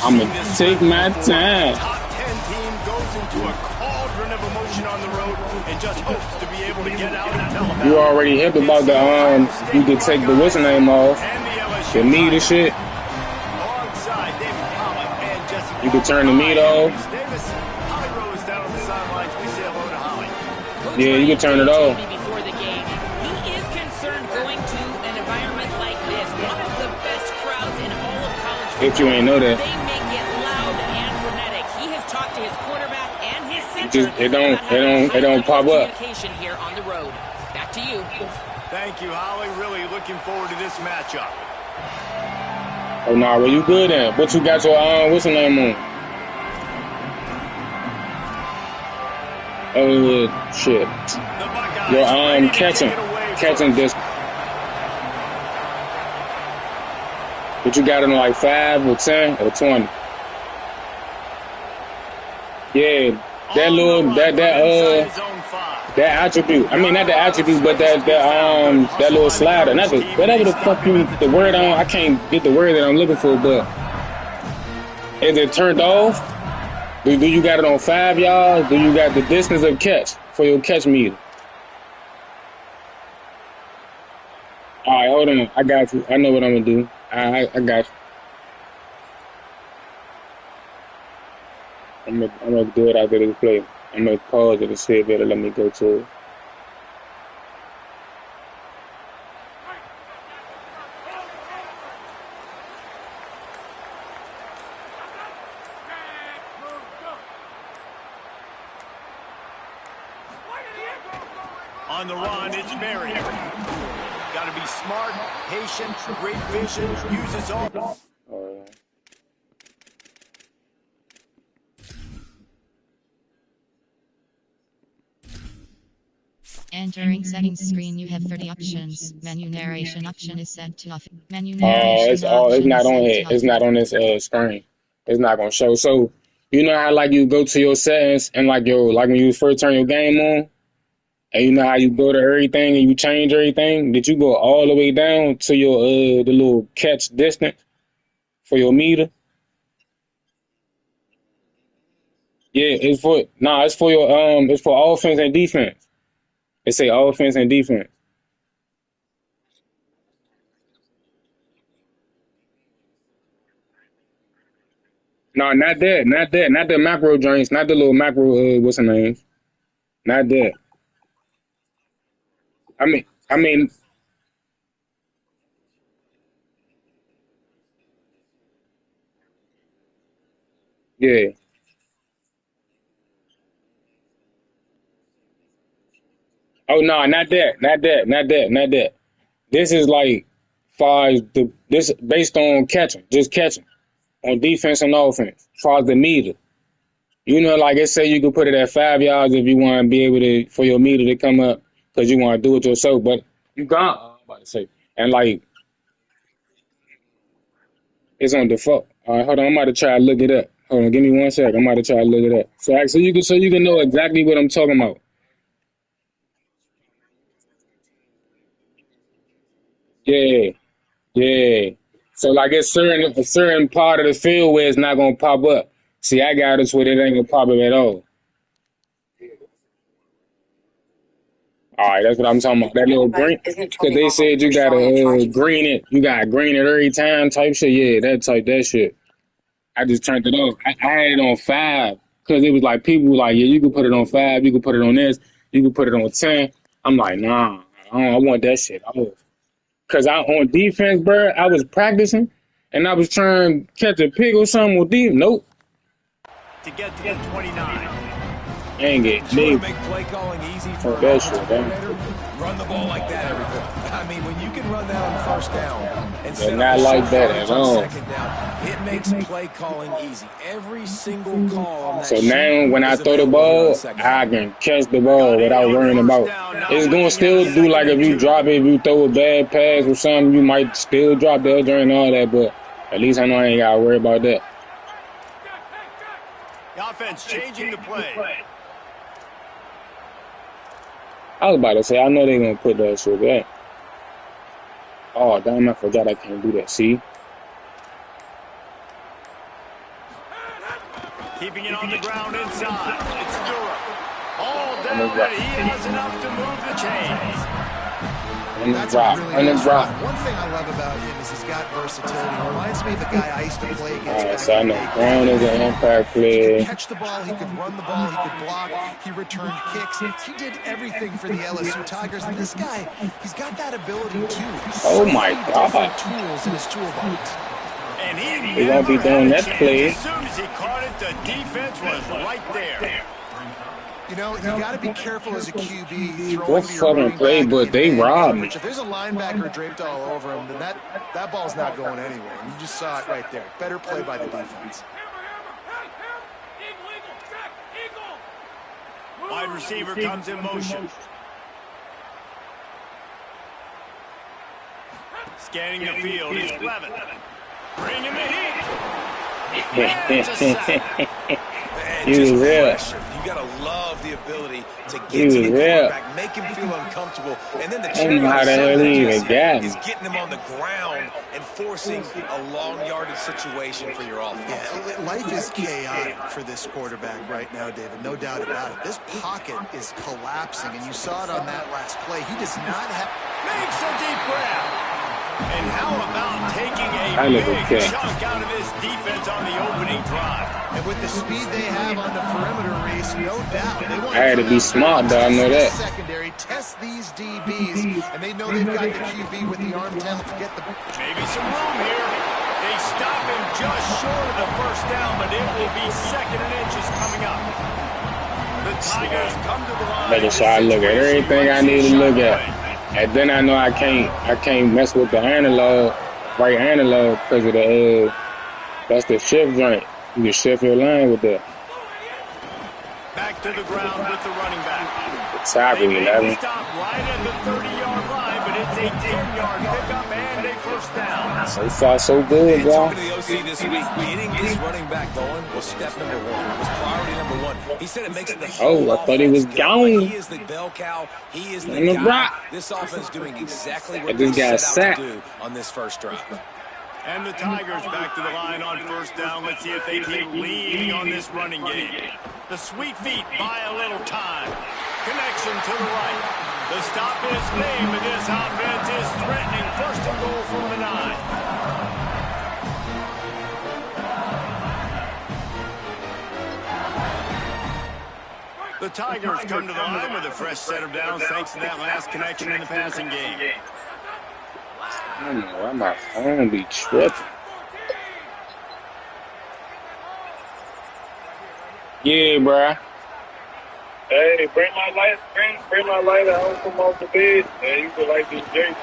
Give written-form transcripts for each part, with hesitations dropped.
I'm going to take my time. Top 10 team goes into a cauldron of emotion on the road and just hopes to be able to get out and tell about You already hip about the, you could take the what's the name off. The meat and shit. Alongside David Pollock and Jesse. You could turn the meat off. Davis, Holly Rowe is down on the sidelines. We say hello to Holly. Yeah, you can turn it off. Before the game, he is concerned going to an environment like this, one of the best crowds in all of college football. If you ain't know that. They make it loud and frenetic. He has talked to his quarterback and his center. It don't pop up. Communication here on the road. Back to you. Thank you, Holly. Really looking forward to this matchup. Oh, nah, well, you good then. What you got your, what's the name on? Oh, shit. Your, catching this. But you got it on like 5 or 10 or 20. Yeah, that little, that attribute. I mean, not the attribute, but that little slider. Not the, whatever the fuck you, the word on, I can't get the word that I'm looking for, but is it turned off? Do you got it on 5 yards? Do you got the distance of catch for your catch meter? All right, hold on. I got you. I know what I'm going to do. I got you. I'm gonna do it after this play. I'm gonna pause it and see if it'll let me go to it. On the run, it's Mary. Got to be smart, patient, great vision, uses all. Entering settings screen, you have 30 options. Menu narration option is set to off. Menu narration it's not on it. It's not on this screen. It's not gonna show. So you know how like you go to your settings and like when you first turn your game on, and you know how you go to everything and you change everything. Did you go all the way down to your the little catch distance for your meter? Yeah, it's for your it's for offense and defense. It say offense and defense. No, not that. Not the macro joints. Not the little macro. What's the name? Not that. I mean. Yeah. Oh no, not that. This is like far as this based on just catching on defense and offense. Far as the meter, you know, like it say you can put it at 5 yards if you want to be able to for your meter to come up because you want to do it yourself. But you got I'm about to say and like it's on default. All right, hold on, I'm about to try to look it up. Hold on, give me 1 second. I'm about to try to look it up. So you can know exactly what I'm talking about. Yeah. Yeah. So like it's a certain part of the field where it's not gonna pop up. See, I got it where it ain't gonna pop up at all. All right, that's what I'm talking about. That little green, because they said you gotta green it. You gotta green it every time type shit. Yeah, that shit. I just turned it off. I had it on 5 because it was like people were like, yeah, you can put it on 5, you can put it on this, you can put it on 10. I'm like, nah, I want that shit off. Cause on defense, bro, I was practicing and I was trying to catch a pick or something with deep. Nope. To get to the 29. Ain't it. Sure, make play calling easy for that shit, run the ball like that every play. I mean, when you can run that on first down and not like that at all. Second down, it makes play calling easy. Every single call on that. So now when I throw the ball, I can catch the ball without worrying about. It's gonna still do like if you drop it, if you throw a bad pass or something, you might still drop the edge and all that. But at least I know I ain't gotta worry about that. The offense changing the play. I was about to say, I know they're gonna put that shit back. Oh damn, I forgot I can't do that. See? Keeping it on the ground inside. It's Durham. All On the down, drop. and he has enough to move the chains. On the That's drop. a really On the nice drop. run. One thing I love about him is he's got versatility. He reminds me of a guy I used to play against Alright, back so I in the know day. Brown is an impact He could player. catch the ball, he could run the ball, he could block, he returned kicks. He did everything for the LSU Tigers. And this guy, he's got that ability too. Oh So my many God. different tools in his toolbox. And he We won't be never doing had a that chance. play. As soon as he caught it, the defense was right there. You know, you got to be careful as a QB throwing What to your fucking running play, back but in they man robbed me. coverage. If there's a linebacker draped all over him, then that ball's not going anywhere. And you just saw it right there. Better play by the defense. Wide receiver comes in motion. Scanning the field is Levin. Bringing the heat. And it's a sack. And He just was there. pressure. You got to love the ability to He get to the was there. quarterback, make him feel uncomfortable, and then the I don't cherry know on how the the hell he sundae even got me. is getting him on the ground and forcing a long yardage situation for your offense. Yeah, life is chaotic for this quarterback right now, David. No doubt about it. This pocket is collapsing, and you saw it on that last play. He does not have... Makes a deep grab. And how about taking I a never big catch. chunk out of this defense on the opening drive? And with the speed they have on the perimeter race, no doubt. They want I had to be smart, though. I know that. Secondary, test these DBs, and they know they've got the QB with the arm talent to get the... Maybe some room here. They stop him just short of the first down, but it will be second and inches coming up. The Tigers come to the line. Making sure I look at everything I need to look at. And then I know I can't mess with the analog, right analog, because of the that's the shift joint. You can shift your line with that. Back to the ground with the running back. Tackle They 11. may stop right at the 30-yard line, but it's a 10-yard pickup and a first down. So far, so good, And talking y'all. to the OC this week, getting this running back going was step number one. It was priority number one. He said it makes the whole Oh, I thought he was offense go. Like, gone. he is the bell cow. He is the On the guy. block. This offense doing exactly And what this they guy set out sacked. to do on this first drive. And the Tigers back to the line on first down. Let's see if they keep leaning on this running game. The sweet feet buy a little time. Connection to the right. The stop is made, but this offense is threatening. First and goal from the 9. The Tigers come to the line with a fresh set of downs thanks to that last connection in the passing game. I don't know why my phone be tripping. Yeah, bruh. Hey, bring my lighter home from off the bed, and you can light this drink.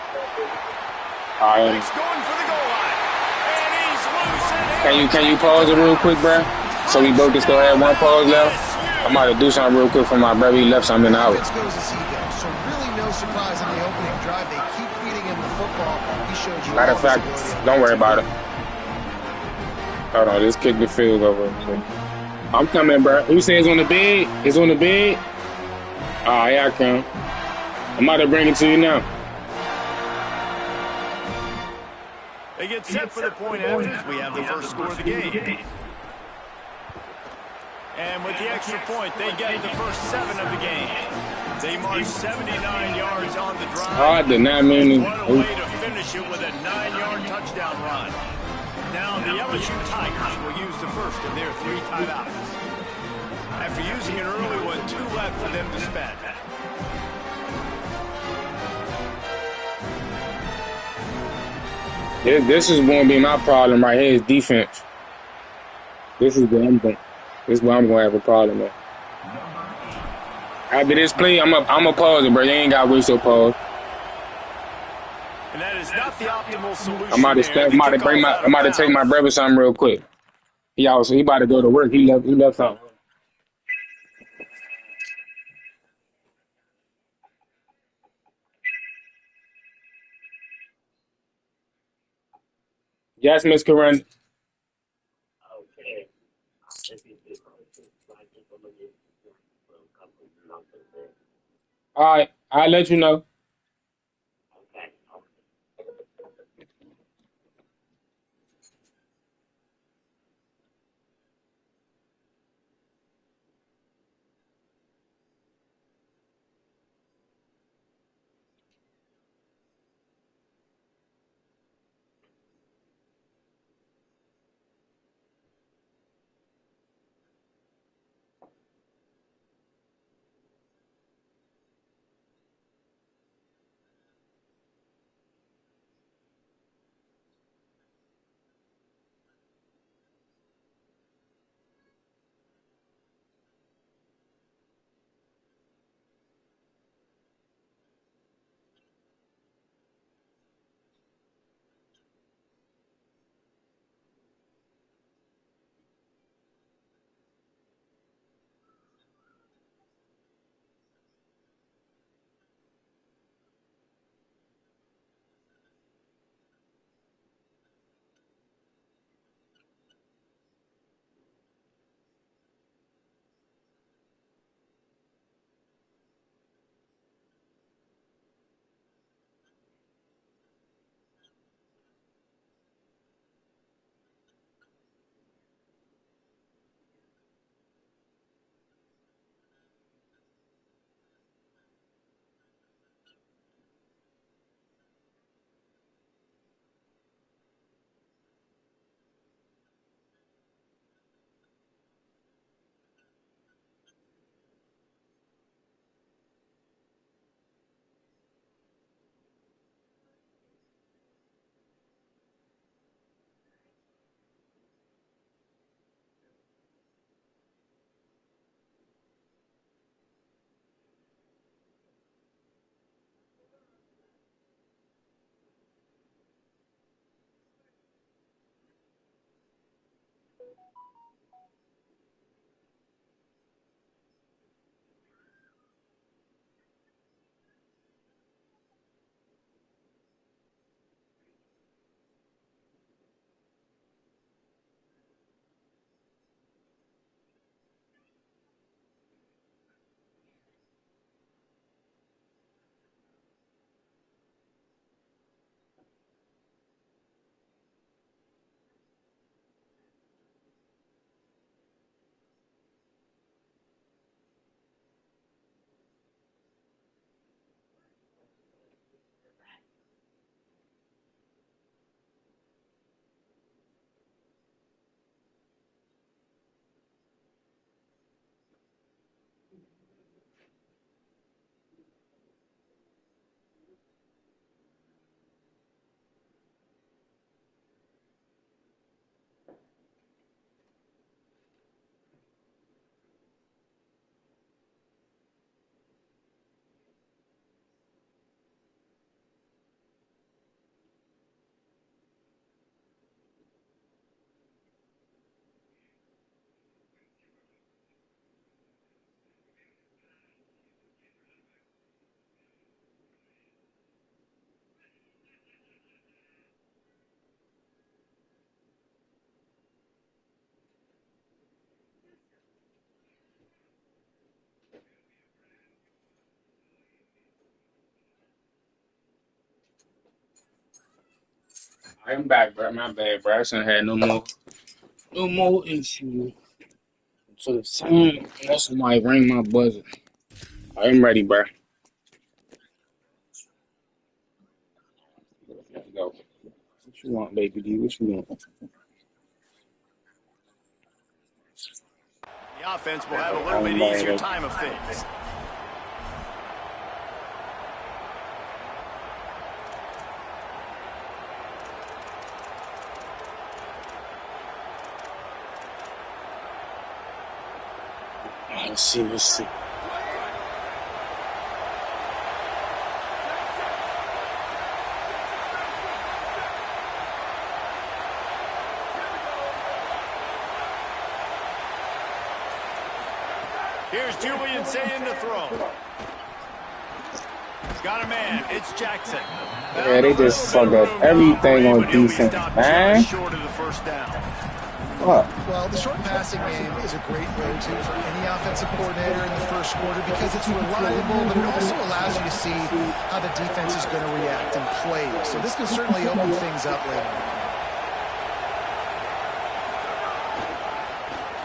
He's going for the goal line. And he's loose. Can you pause it real quick, bruh? So we both just go ahead, one pause left. I'm about to do something real quick for my brother. He left something in the house. Offense goes as he goes. So really no surprise in the opening drive. They keep feeding him the football. He showed you Matter all of his fact, ability. don't worry about it. Hold on, just kick the field over. I'm coming, bro. Who says on the bed? It's on the bed? Ah, here I come. I'm about to bring it to you now. They get set for the point afters. We have the first score of the game. And with the extra point, they get the first 7 of the game. They march 79 yards on the drive. Oh, I did not mean What a way to finish it with a 9-yard touchdown run. Now the LSU Tigers will use the first of their 3 timeouts. After using an early one, 2 left for them to spend. This is going to be my problem right here is defense. This is where I'm going. This is where I'm going to have a problem with. After this play, I'm a pause it, bro. You ain't got to waste your pause. And that is not the optimal solution. I'm about to take my brother something real quick. He about to go to work. He left something. Yes, Miss Corinne. All right, I'll let you know. I'm back, bro. My bad, bro. I shouldn't have no more issue. So the time, unless somebody ring my buzzer. I'm ready, bro. Let's go. What you want, baby D? What you want? The offense will have a little bit I'm easier ready. time of things. Let's see. Let's see. Here's Julian saying to throw. He's got a man. It's Jackson. Yeah, they just fucked up everything on defense, man. Just short of the first down. What? Well, the short passing game is a great go-to for any offensive coordinator in the first quarter because it's reliable, but it also allows you to see how the defense is going to react and play. So this can certainly open things up later.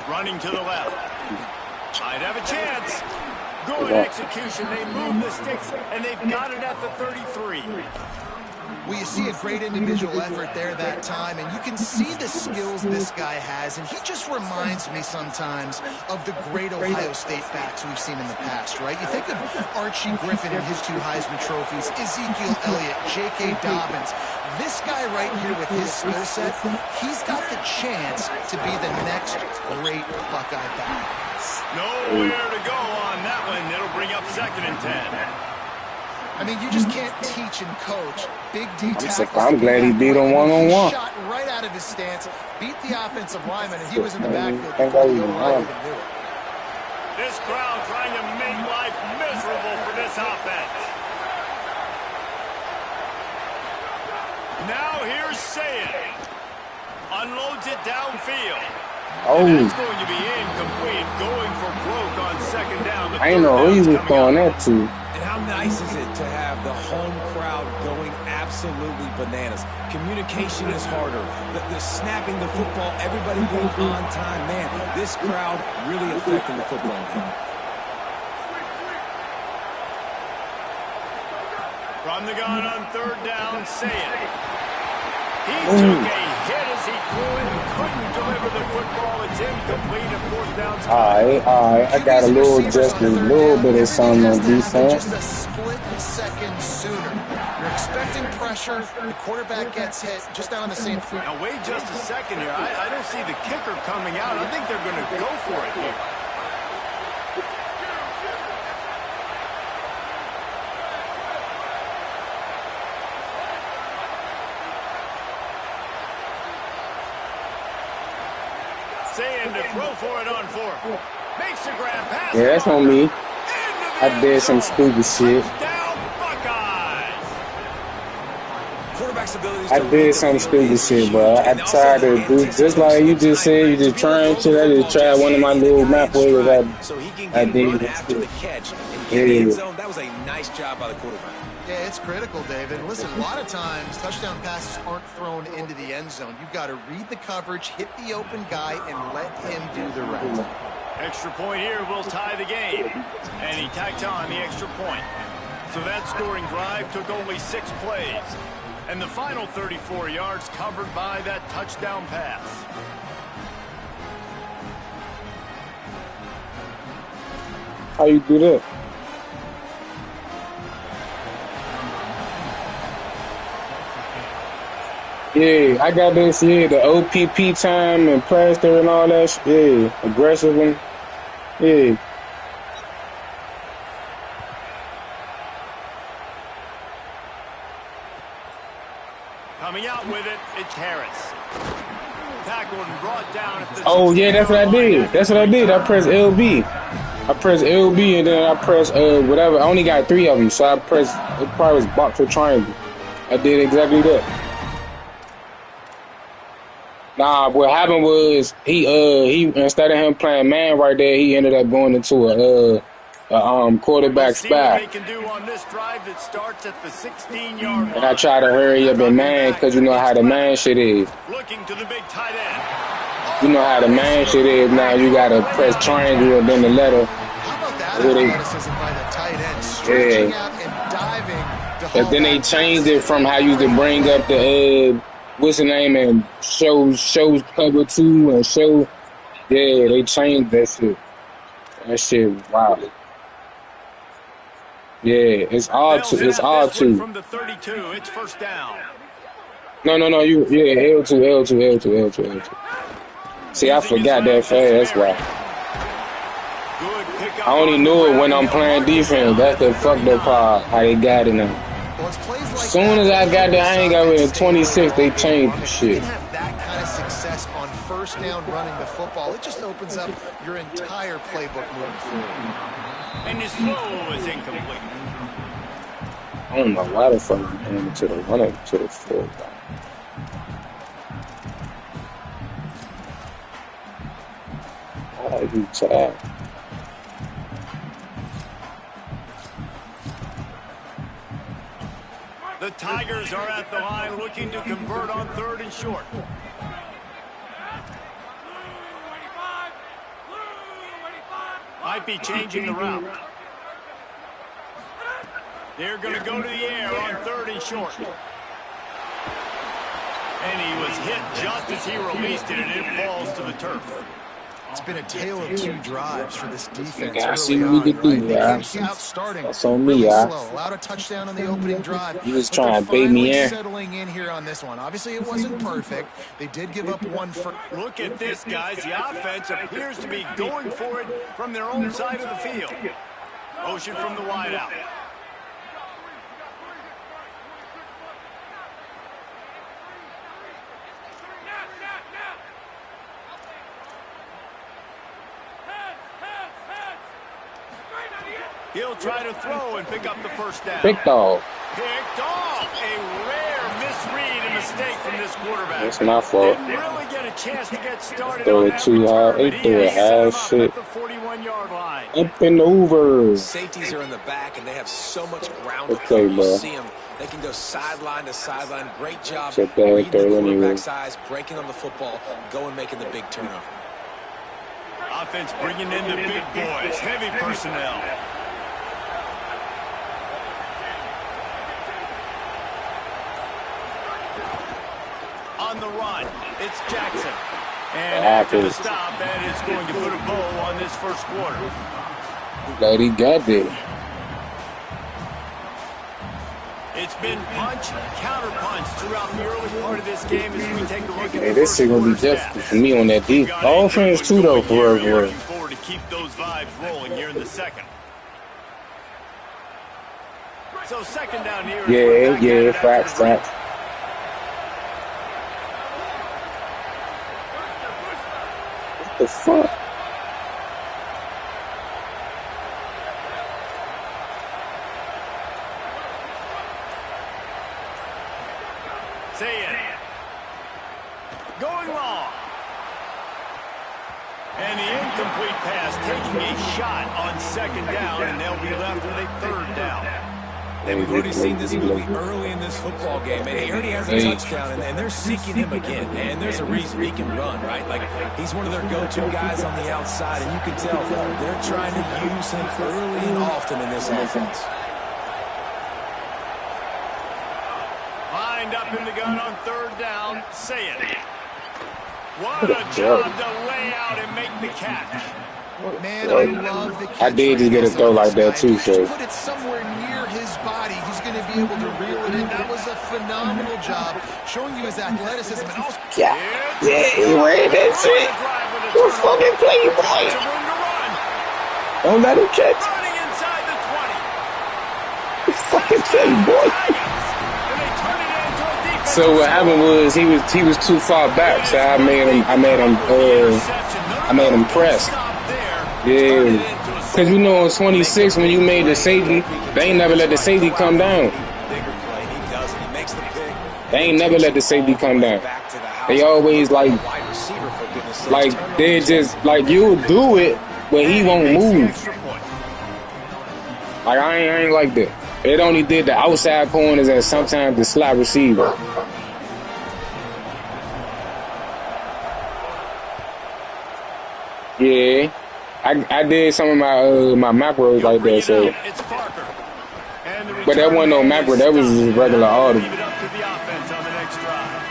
Running to the left. Might have a chance. Good execution. They move the sticks, and they've got it at the 33. Well, you see a great individual effort there that time, and you can see the skills this guy has, and he just reminds me sometimes of the great Ohio State backs we've seen in the past, right? You think of Archie Griffin and his 2 Heisman trophies, Ezekiel Elliott, J.K. Dobbins. This guy right here with his skill set, he's got the chance to be the next great Buckeye back. Nowhere to go on that one. It'll bring up 2nd and 10. I mean, you just can't teach and coach Big D tackles. I'm glad he beat him one-on-one. Shot right out of his stance, beat the offensive lineman, and he was in the backfield before the O-line even knew it. This crowd trying to make life miserable for this offense. Now here's Saying. Unloads it downfield. Oh. And that's going to be incomplete. Going for broke on 2nd down. I ain't know who he was throwing that to. And how nice is it to have the home crowd going absolutely bananas? Communication is harder. The snapping the football, everybody being on time. Man, this crowd really affecting the football game. From the gun on 3rd down, Saying. He took a hit as he threw it and couldn't deliver the football. It's incomplete and 4th down. All right. I got a little bit of something on defense. Just a split second sooner. You're expecting pressure. The quarterback gets hit just not on the same thing. Now wait just a second here. I don't see the kicker coming out. I think they're going to go for it here. Saying to throw for it on 4th. Makes the grab pass. Yeah, that's on me. I did some stupid shit. Down Buckeyes. I did some stupid shit, bro. I tried to do just like you just said. You just trying shit. I just tried one of my little map waves. I did. After the catch and get the end zone, that was a nice job by the quarterback. Yeah, it's critical, David. Listen, a lot of times touchdown passes aren't thrown into the end zone. You've got to read the coverage, hit the open guy, and let him do the rest. Extra point here will tie the game. And he tacked on the extra point. So that scoring drive took only 6 plays. And the final 34 yards covered by that touchdown pass. How you do that? Yeah, I got this, the OPP time and plaster and all that shit. Yeah, aggressive and, yeah. Coming out with it, it's Harris. Tackled and brought down at the Oh, yeah, that's what I did. I pressed LB. And then I pressed whatever. I only got 3 of them, so I pressed, it probably was box or triangle. I did exactly that. Nah, what happened was he instead of him playing man right there, he ended up going into quarterback See what spy. they can do on this drive that starts at the 16-yard line. And I try to hurry up and man, because you know how the man shit is. Looking to the big tight end. You know how the man shit is now. You got to press triangle and then the letter. How about that athleticism by the tight end? Stretching out and diving to haul But then they that changed pass. it from how you used to bring up the, what's the name, and shows cover 2 and show. Yeah, they changed that shit. That shit, wow. Yeah, it's all two. It's all two. From the 32, it's first down. No, L2. See, I forgot that fast. That's why. I only knew it when I'm playing defense. That's the fucked up part. How they got it now. As soon as I got there, I ain't got rid of 26. They changed the shit. You can have that kind of success on first down running the football. It just opens up your entire playbook moving forward. And his throw is incomplete. I don't know why the fuck I'm going to the running to the field. Why are you tired? The Tigers are at the line looking to convert on 3rd and short. Might be changing the route. They're going to go to the air on 3rd and short. And he was hit just as he released it, and it falls to the turf. It's been a tale of 2 drives for this defense. I see early what we on, could do, right? They man. came out starting That's on me, really y'all. slow. Allowed a touchdown on the opening drive. You was but they're trying to bait me finally in. settling in here on this one. Obviously, it wasn't perfect. They did give up 1 first. Look at this, guys. The offense appears to be going for it from their own side of the field. Motion from the wideout. He'll try to throw and pick up the first down. Picked off. Picked off. A rare misread and mistake from this quarterback. That's my fault. Didn't really get a chance to get started. Throw on it that too high. return, They but threw he it has set high him as up shit. at the 41-yard line. Up and over. Safeties are in the back, and they have so much ground to Okay, cover. You bro. see them. They can go sideline to sideline. Great job It's a bad reading the throw anyway. quarterback's eyes, breaking on the football, going making the big turnover. Offense bringing in the big boys. Heavy personnel. On the run, it's Jackson. And after the stop, that is going to put a bow on this first quarter. Glad he got there. It's been punch, counter punch throughout the early part of this game as we take a look at Hey, the this first shit gonna be quarter difficult stats. for me on that deep. Got The a offense good too, though, going for here. real, We're for real. looking forward to keep those vibes rolling here in the second. So second down here. Yeah, facts. Say What the fuck? it. Going long. And the incomplete pass taking a shot on second down, and they'll be left with a 3rd down. And we've already seen this movie early in this football game, and he already has a touchdown, and they're seeking him again. And there's a reason he can run, right? Like, he's one of their go-to guys on the outside, and you can tell they're trying to use him early and often in this offense. Lined up in the gun on 3rd down. Say it. What a job to lay out and make the catch. Man, I love the catch. I did just get a throw like that too, so. Put it somewhere near his body. He's going to be able to reel it in. That was a phenomenal job, showing you his athleticism. And also, Yeah, he ran that shit. You fucking play, boy. Don't let him catch. Running inside the 20. You fucking play, boy. And they turn it into a defensive So what happened was he was too far back, so I made him press. Yeah, cause you know in 26 when you made the safety, they ain't never let the safety come down. They ain't never let the safety come down. They always like they just like you'll do it, but he won't move. Like I ain't like that. It only did the outside corners and sometimes the slot receiver. Yeah, I did some of my macros like that. So, It's Parker. And the but that wasn't no return man macro. is That was stopped. just regular Now audible. leave it up to the offense on the next drive.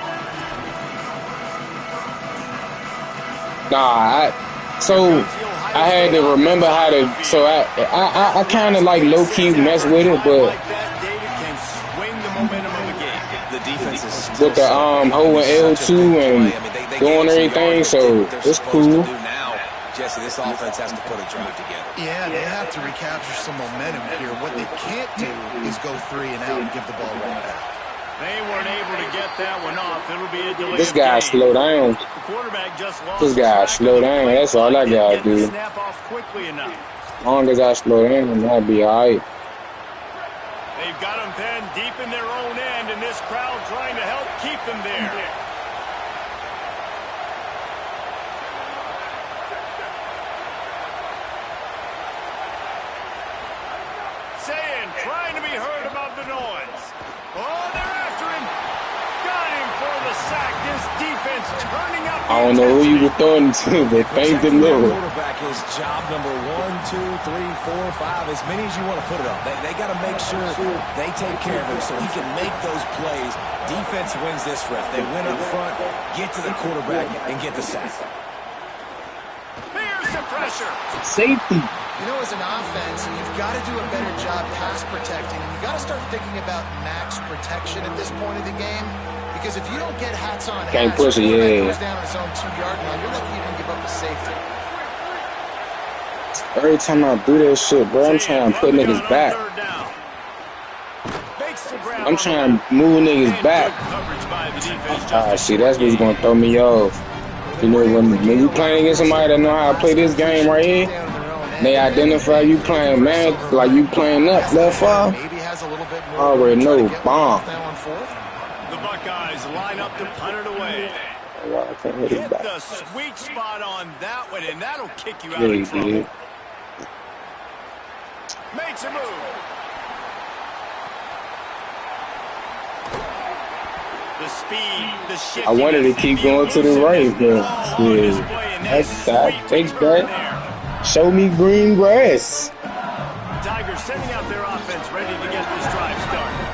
Nah, so I had to remember how to. So I kind of like low key mess with it, but Like that, David can swing the momentum of a game. The defense is still with the holding L2 and doing everything, so it's cool. Now, Jesse, this offense has to put a drive together. Yeah, they have to recapture some momentum here. What they can't do is go 3 and out and give the ball right back. They weren't able to get that one off. It'll be a delay. This guy slow down. The quarterback just lost This guy slow down. That's all I gotta do. Snap off quickly enough. As long as I slow down, I'll be alright. They've got them pinned deep in their own end, and this crowd trying to help keep them there. Saying, trying to be heard above the noise. Oh, they're after him. Got him for the sack. This defense turning up. I don't know who you were throwing to, but thank the Lord. Quarterback is job number 1, 2, 3, 4, 5, as many as you want to put it up. They got to make sure they take care of him so he can make those plays. Defense wins this rep. They win up front, get to the quarterback, and get the sack. Here's the pressure. Safety. You know, as an offense, you've got to do a better job pass protecting, and you've got to start thinking about max protection at this point of the game. Because if you don't get hats on Can't hats, push it, your quarterback yeah. goes down his own 2-yard line, you're lucky you didn't give up a safety. Every time I do that shit, bro, I'm trying to put niggas back. I'm trying to move niggas back. See, that's what's gonna throw me off. You know, when you playing against somebody that know how to play this game right here, they identify you playing man, like you playing up that far. I already know, bomb. The Buckeyes line up to punt it away. Hit the sweet spot on that one, and that'll kick you out of trouble. Makes a move. The speed, the shift. I wanted to keep going to the right, but I take that. Show me green grass. Tigers sending out their offense ready to get this drive started.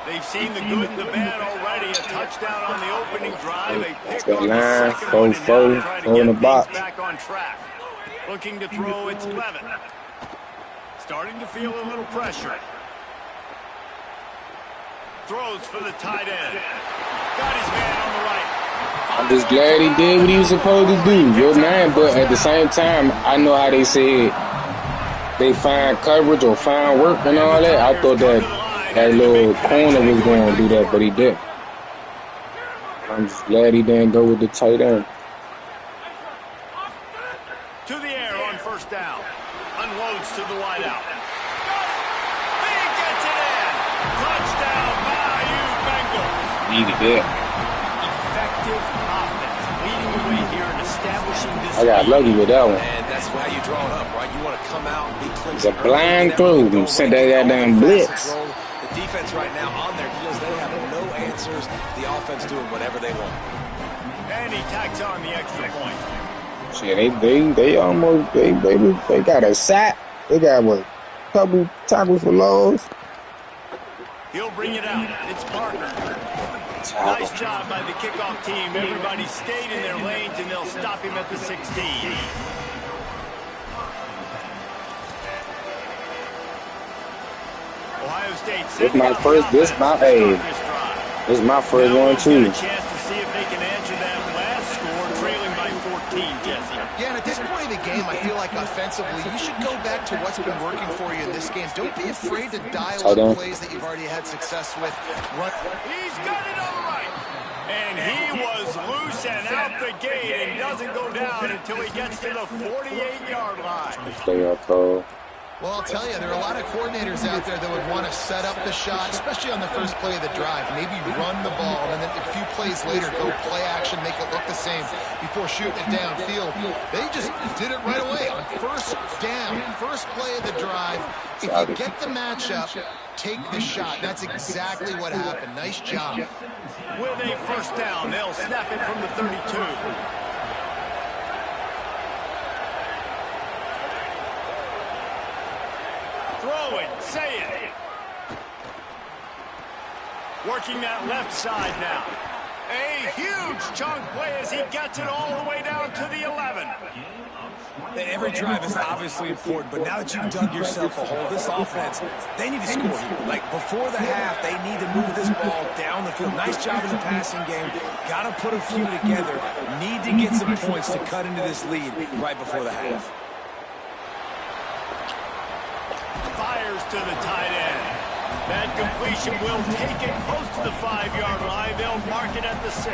They've seen the good and the bad already. A touchdown on the opening drive. A pick on the second one, and now trying to get things back on track. Looking to throw, it's Levin. Starting to feel a little pressure. Throws for the tight end. Got his man on the right. I'm just glad he did what he was supposed to do. Your man, but at the same time, I know how they said they find coverage or find work and all that. I thought that little corner was going to do that, but he didn't. I'm just glad he didn't go with the tight end. To the air on first down. Unloads to the wideout. He gets it in. Touchdown, Bayou Bengals. Needed that. Effective offense. Leading the way here and establishing this. I got lucky with that one. And that's why you draw it up, right? You want to come out and be clean. It's a blind throw. You sent that goddamn blitz. The defense right now on their heels, they have no answers. The offense doing whatever they want. And he tacks on the extra point. Shit, they almost they got a sack. They got what, couple tackles for loss. He'll bring it out. It's Parker. Nice job by the kickoff team. Everybody stayed in their lanes, and they'll stop him at the 16. Ohio State. This my first. This my first one too. A chance to see if they can answer that last score, trailing by 14. Jesse. Yeah, and at this point in the game, I feel like offensively, you should go back to what's been working for you in this game. Don't be afraid to dial up plays that you've already had success with. He's got it all right. And he was loose and out the gate and doesn't go down until he gets to the 48-yard line. Stay up, Cole. Well, I'll tell you, there are a lot of coordinators out there that would want to set up the shot, especially on the first play of the drive. Maybe run the ball, and then a few plays later, go play action, make it look the same before shooting it downfield. They just did it right away on first down, first play of the drive. If you get the matchup, take the shot. That's exactly what happened. Nice job. With a first down, they'll snap it from the 32. Throwing, say it. Working that left side now. A huge chunk play as he gets it all the way down to the 11. Every drive is obviously important, but now that you've dug yourself a hole, this offense, they need to score here. Like before the half, they need to move this ball down the field. Nice job in the passing game. Got to put a few together. Need to get some points to cut into this lead right before the half. Fires to the tight end. That completion will take it close to the 5-yard line. They'll mark it at the 6.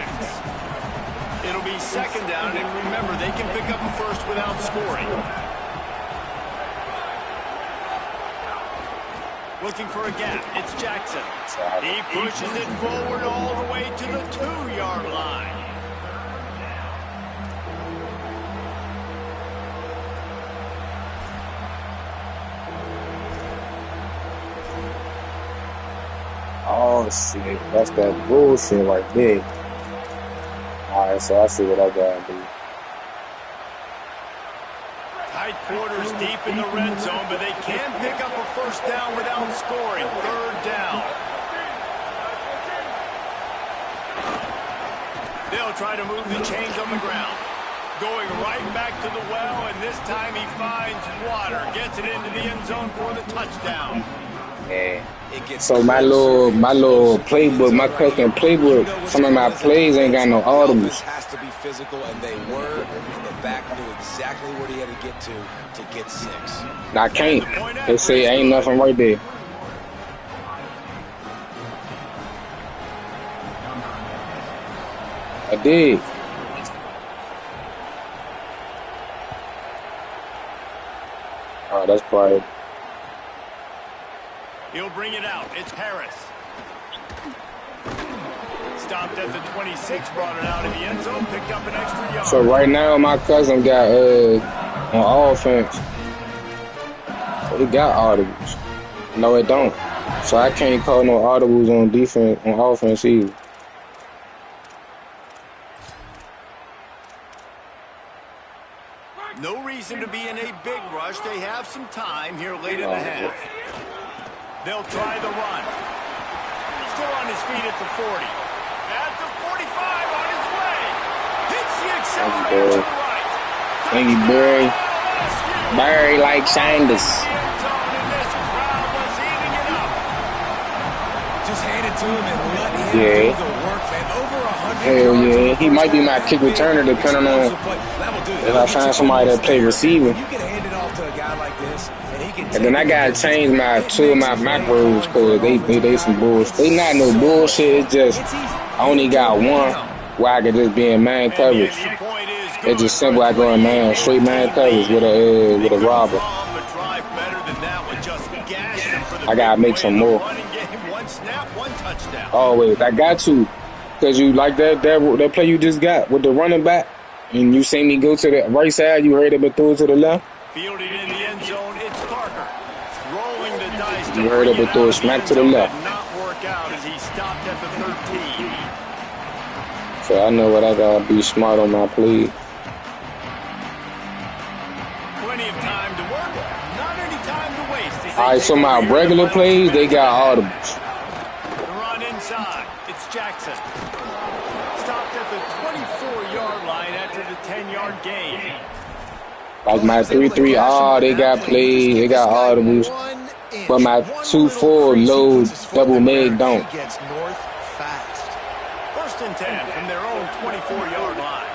It'll be second down, and remember, they can pick up a first without scoring. Looking for a gap. It's Jackson. He pushes it forward all the way to the 2-yard line. Oh, shit. That's that bullshit right there. Alright, so I see what I gotta do. Tight quarters deep in the red zone, but they can pick up a first down without scoring. Third down. They'll try to move the chains on the ground. Going right back to the well, and this time he finds water. Gets it into the end zone for the touchdown. Yeah. So my little playbook, my custom playbook, some of my plays ain't got no audibles. Has to be physical, and they were, and the back knew exactly where he had to get 6. I can't. They say ain't nothing right there. I did. Oh, that's quiet. He'll bring it out. It's Harris. Stopped at the 26, brought it out in the end zone, picked up an extra yard. So right now, my cousin got on offense. So he got audibles. No, it don't. So I can't call no audibles on defense, on offense either. No reason to be in a big rush. They have some time here late in the half. They'll try the run. Still on his feet at the 40. At the 45 on his way. Hits the accelerator to the right. Thank you, Barry. Barry like Sanders. Just hand it to him and let him do the work, man. Over 100 Hell yeah. He might be my kick returner depending on if I find somebody that play receiver. You can hand it off to a guy like this, and he can. And then I gotta change two of my macros because they some bullshit. They not no bullshit. It's just I only got one where I could just be in man coverage. It's just simple. I go in man straight man coverage with a robber. I gotta make some more. Always, I got to, cause you like that play you just got with the running back, and you see me go to the right side. You heard it, but throw it to the left. Fielded in the end zone, it's Parker. Rolling the dice. You heard it, but throw it smack to the left. Not work out as he stopped at the 13. So I know what I gotta be smart on my play. Plenty of time to work. Not any time to waste. All right, so my regular plays, they got audibles. The run inside. It's Jackson. Stopped at the 24-yard line after the 10-yard gain. Like my 3-3, they got plays, they got audibles. But my 2-4 low double meg don't. First and 10 from their own 24-yard line.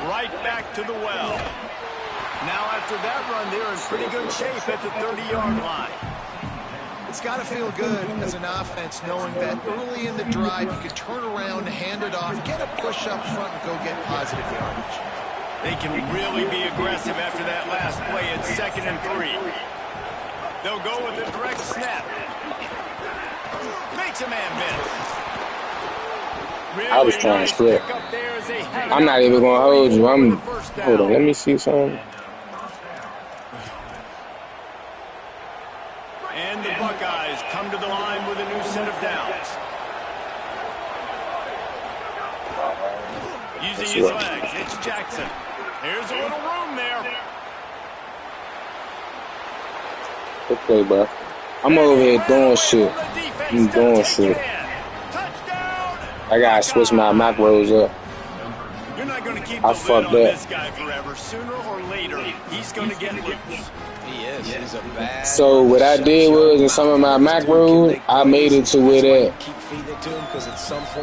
Right back to the well. Now after that run, they're in pretty good shape at the 30-yard line. It's got to feel good as an offense knowing that early in the drive you can turn around, hand it off, get a push up front, and go get positive yardage. They can really be aggressive after that last play at 2nd and 3. They'll go with a direct snap. Makes a man miss. Really I was trying to slip. I'm not even gonna hold you. Hold on. Let me see something. And the Buckeyes come to the line with a new set of downs. Using his legs, it's Jackson. Here's a little room there. Good play, bro. I'm over here doing shit. I'm doing shit. I gotta switch my macros up. You're not going to keep I the lid fucked on up. this guy forever. Sooner or later, he's going to get loose. He is. He's a bad. So what I did was, in some of my macros, I made it to where that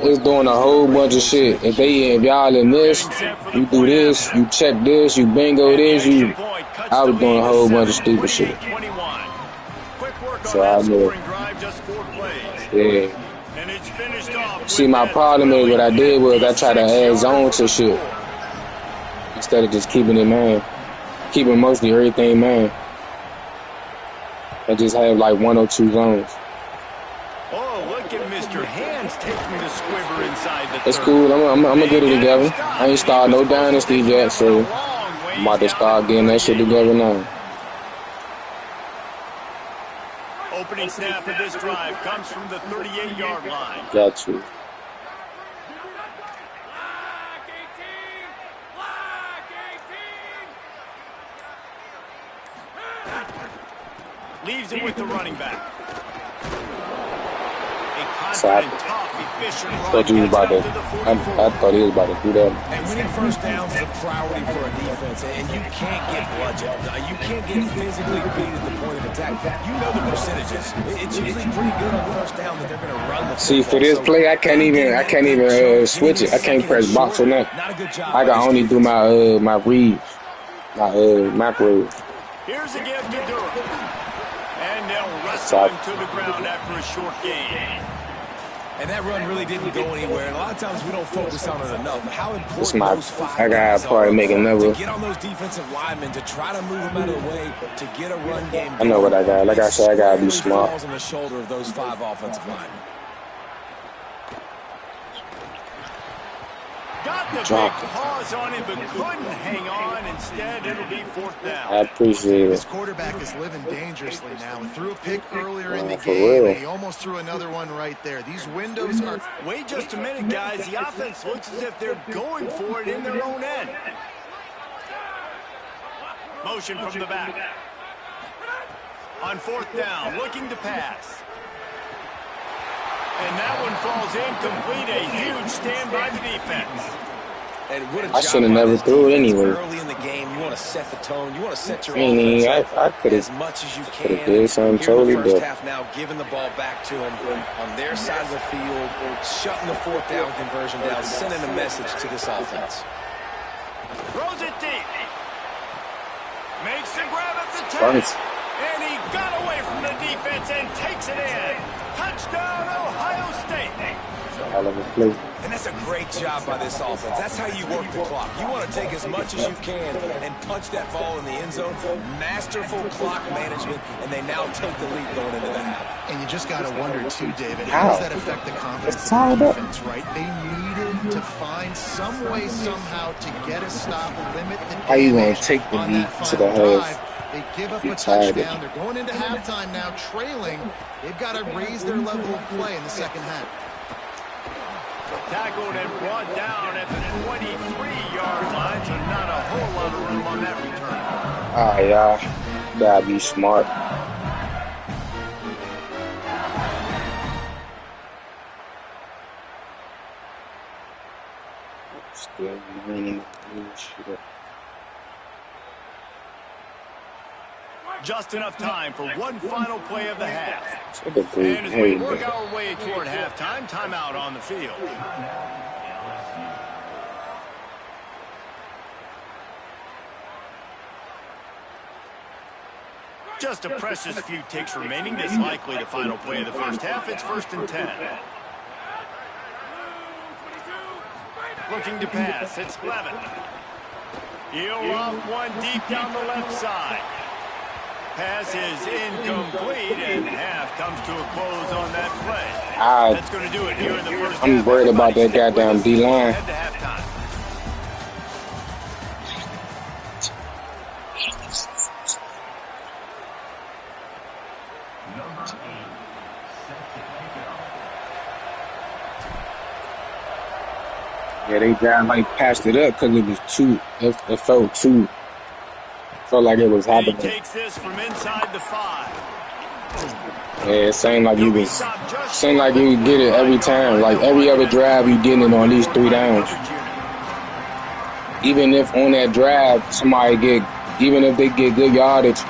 it's doing a whole bunch of shit. If y'all in this, you do this, you check this, you bingo this, I was doing a whole bunch of stupid shit. So I knew it. Yeah. See, my problem is what I did was I tried to add zone to shit instead of just keeping it man, keeping mostly everything man. I just have like 1 or 2 zones. Oh, look at Mr. Hands taking the squibber inside the It's cool. I'm gonna get it together. I ain't started no dynasty yet, so I'm about to start getting that shit together now. Opening snap of this drive comes from the 38-yard line. Got you. Leaves it with the running back. So I thought you was about to. I thought he was about to do that. And winning first downs is a priority for a defense, and you can't get bludgeoned. You can't get physically beat at the point of attack. You know the percentages. It's usually pretty good on first down that they're going to run the football. See, for this play, I can't even switch it. I can't press box or nothing. I can only do my reads, my macros. Here's a gift to Durham. And they'll wrestle him to the ground after a short gain. And that run really didn't go anywhere. And a lot of times we don't focus on it enough. How important those 5 I gotta probably make another. To get on those defensive linemen, to try to move them out of the way, to get a run game. I know what I got. Like I said, I gotta be smart. Falls on the shoulder of those 5 offensive linemen. Got the big pause on him, but couldn't hang on. Instead, it'll be 4th down. I appreciate This it. quarterback is living dangerously now. He threw a pick earlier in the game, and he almost threw another one right there. These windows are... Wait just a minute, guys. The offense looks as if they're going for it in their own end. Motion from the back. On 4th down, looking to pass. And that one falls incomplete. A huge stand by the defense. And what a I should have never threw it anyway. Early in the game, you want to set the tone. You want to set your I could as have much as you can. did something Here in the totally first different. half now, giving the ball back to them on their side of the field, shutting the 4th down conversion down, sending a message to this offense. Throws it deep. Makes the grab at the 10. Nice. And he got away from the defense and takes it in. Touchdown, Ohio State. Hell of a play. And that's a great job by this offense. That's how you work the clock. You want to take as much as you can and punch that ball in the end zone. Masterful clock management, and they now take the lead going into the half. And you just got to wonder, too, David, how does that affect the confidence of the defense, right? They needed to find some way, somehow, to get a stop, limit the damage. How you gonna take the lead to the half? They give up a touchdown. They're going into halftime now, trailing. They've got to raise their level of play in the second half. Tackled and brought down at the 23-yard line, so not a whole lot of room on that return. Y'all gotta be smart. Still winning. Shit. Just enough time for one final play of the half. And as we work our way toward halftime, timeout on the field. Just a precious few ticks remaining. This likely the final play of the first half. It's 1st and 10. Looking to pass. It's Levin. He'll loft one deep down the left side. Pass is incomplete, and half comes to a close on that play. That's going to do it here in the first half. I'm worried about that goddamn D-line. Head to halftime. Yeah, they got like passed it up because it was too. It felt too. Felt like it was happening. He takes this from inside the 5. Yeah, it seemed like you was. Seemed like you get it every time. Like every other drive, you getting it on these 3 downs. Even if on that drive somebody even if they get good yardage,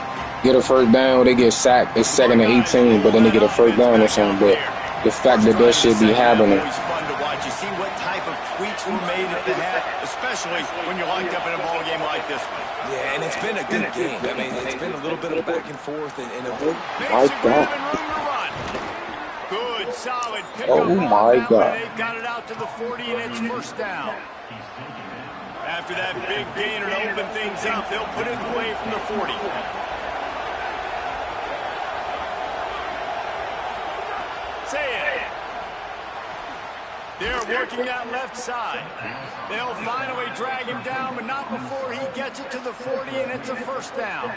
get a first down, they get sacked. It's 2nd and 18, but then they get a first down or something. But the fact that should be happening. Always fun to watch. You see what type of tweaks were made at the half, especially when you're locked up in a ball game like this one. Yeah, and it's been a good game. I mean, it's been a little bit of back and forth and a good. My God. Good, solid pick Oh my God. They've got it out to the 40, and it's first down. After that big gainer to open things up, they'll put it away from the 40. Say it. They're working that left side. They'll finally drag him down, but not before he gets it to the 40, and it's a first down.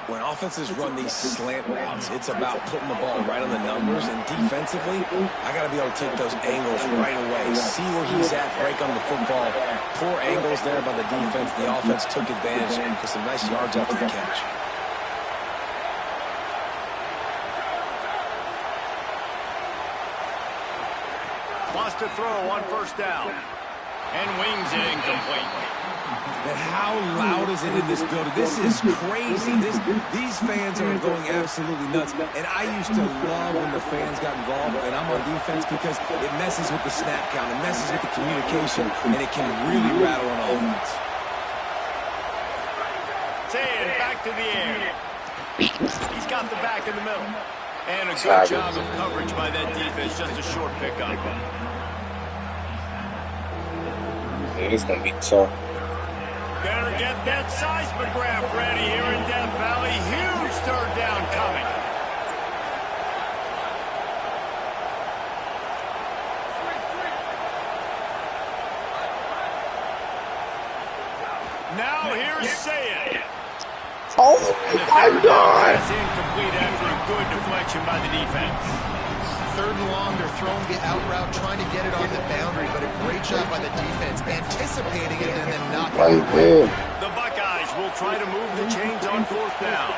When offenses run these slant routes, it's about putting the ball right on the numbers, and defensively, I got to be able to take those angles right away, see where he's at, break on the football. Poor angles there by the defense. The offense took advantage with some nice yards after the catch. Wants to throw on first down. And wings it incomplete. And how loud is it in this building? This is crazy. These fans are going absolutely nuts. And I used to love when the fans got involved, and I'm on defense because it messes with the snap count, it messes with the communication, and it can really rattle on offense. Saying back to the air. He's got the back in the middle. And a good job of coverage by that defense, just a short pickup. Yeah, it's going to be tough. Better get that seismograph ready here in Death Valley. Huge third down coming. Now here's Sayed. Oh my God. Pass incomplete after a good deflection by the defense. 3rd and long, they're throwing the out route, trying to get it on the boundary, but a great job by the defense, anticipating it and then knocking it away. The Buckeyes will try to move the chains on 4th down.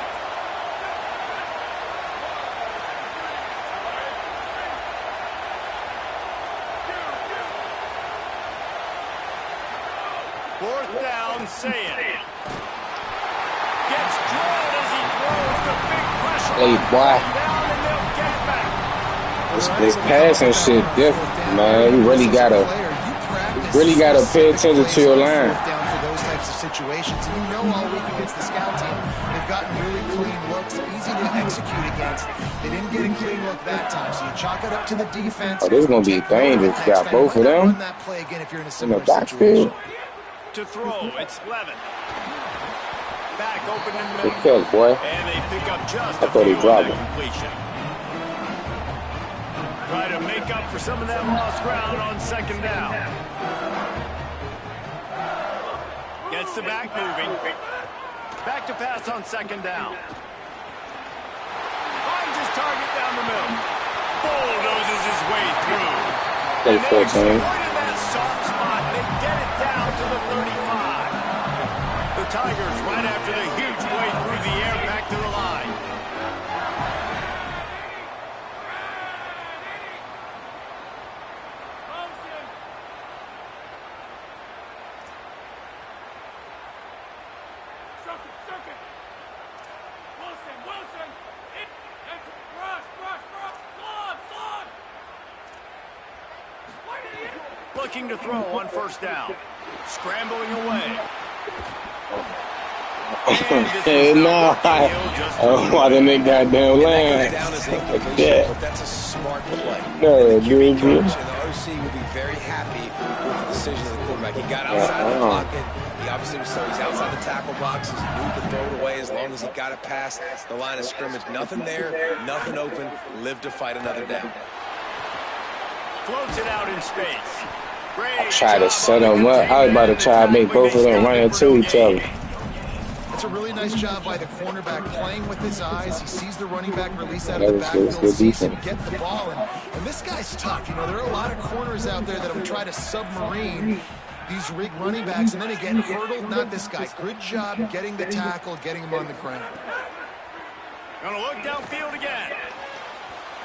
Fourth down, Sayed. Gets drilled as he throws the big pressure. Hey, boy. Down and they'll get it back. This passing shit different, man. You really gotta pay attention to your line. Down for those types of situations, and you know all week against the scout team, they've gotten really clean looks, easy to execute against. They didn't get a clean look that time, so you chalk it up to the defense. Oh, this is gonna be dangerous. You got both of them Run that play again if you're in a in the similar backfield. To throw, it's Levin. Back open in the Good middle. catch, boy. And they pick up just I a thought he few on dropped that it. completion. Try to make up for some of that lost ground on 2nd down. Gets the back moving. Back to pass on 2nd down. Finds his target down the middle. Bulldozes his way through. Play And they 14. exploited that soft spot. They get it down to the 35. The Tigers right after the huge play through the air back to the line. Looking to throw on 1st down. Scrambling away. Hey, no, why didn't they goddamn land? Down is Like incomplete, that. but that's a smart play. No, The QB dude. coach and the OC will be very happy with the decision of the quarterback. He got outside the pocket. He obviously was so he's outside the tackle boxes. He knew he could throw it away as long as he got it past the line of scrimmage. Nothing there, nothing open. Lived to fight another down. Floats it out in space. I try to set them up. I was about to try to make both of them run into each other. It's a really nice job by the cornerback playing with his eyes. He sees the running back release out of the backfield, sees him get the ball. And this guy's tough. You know, there are a lot of corners out there that will try to submarine these rig running backs, and then again, hurdled. Not this guy. Good job getting the tackle, getting him on the ground. Gonna look downfield again.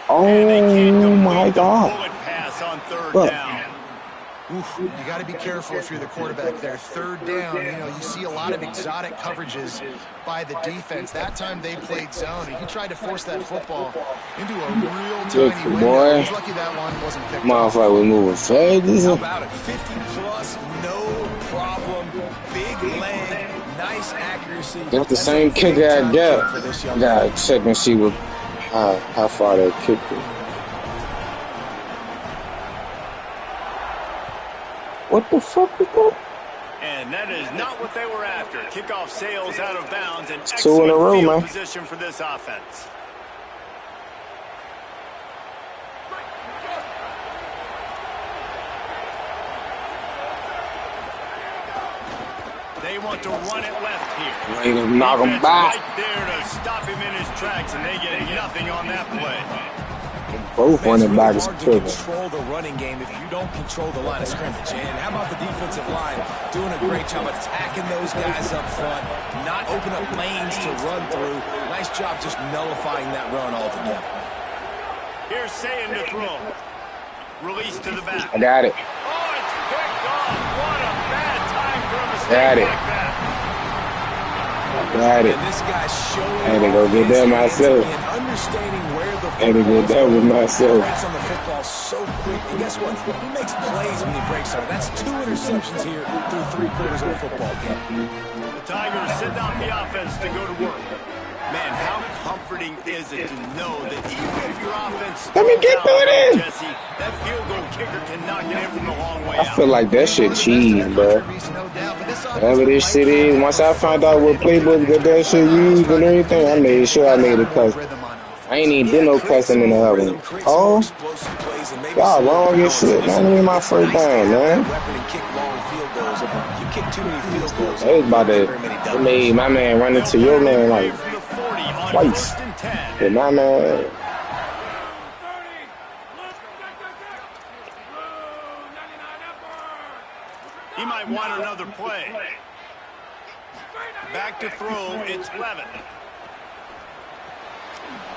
Oh my God! Bullet pass on third down. Oof, you got to be careful if you're the quarterback there. Third down, you know, you see a lot of exotic coverages by the defense. That time they played zone, and he tried to force that football into a real tiny window. He's lucky that one wasn't picked up. Motherfucker was moving fast. How about it? 50 plus, no problem. Big leg, nice accuracy. That's the same kicker I got. I got to check and see how far that kick is. What the fuck is that? And that is not what they were after. Kickoff sails out of bounds and Two in a row, excellent field man. position for this offense. They want to run it left here. Way to knock him back. Right there to stop him in his tracks, and they get nothing on that play. Both running backs hard to tripping. control the running game if you don't control the line of scrimmage. And how about the defensive line doing a great job attacking those guys up front, not open up lanes to run through. Nice job just nullifying that run altogether. Here's Sayin to throw. Release to the back. I got it. Oh, it's picked off. What a bad time for a mistake Got it. like that. Got it. And this guy's showing I had to go get that myself. and understanding where the I had to get that with myself. breaks on the football so quick. And guess what? He makes plays when he breaks on it. That's 2 interceptions here through 3 quarters of a football game. The Tigers send out the offense to go to work. Man, how comforting is it to know that even if your offense Let me get through it in. Jesse, that field goal kicker can knock it in from the long way I out. feel like that shit cheese, bro. Whatever this shit is, once I found out what playbook that shit used and everything, I made sure I made a custom. I ain't even did no custom in the oven. Oh, y'all wrong as shit. Man, give me my first down, man. They was about to, they made my man run into your man like twice. But my man, He might want another play. Back to throw, it's Levin.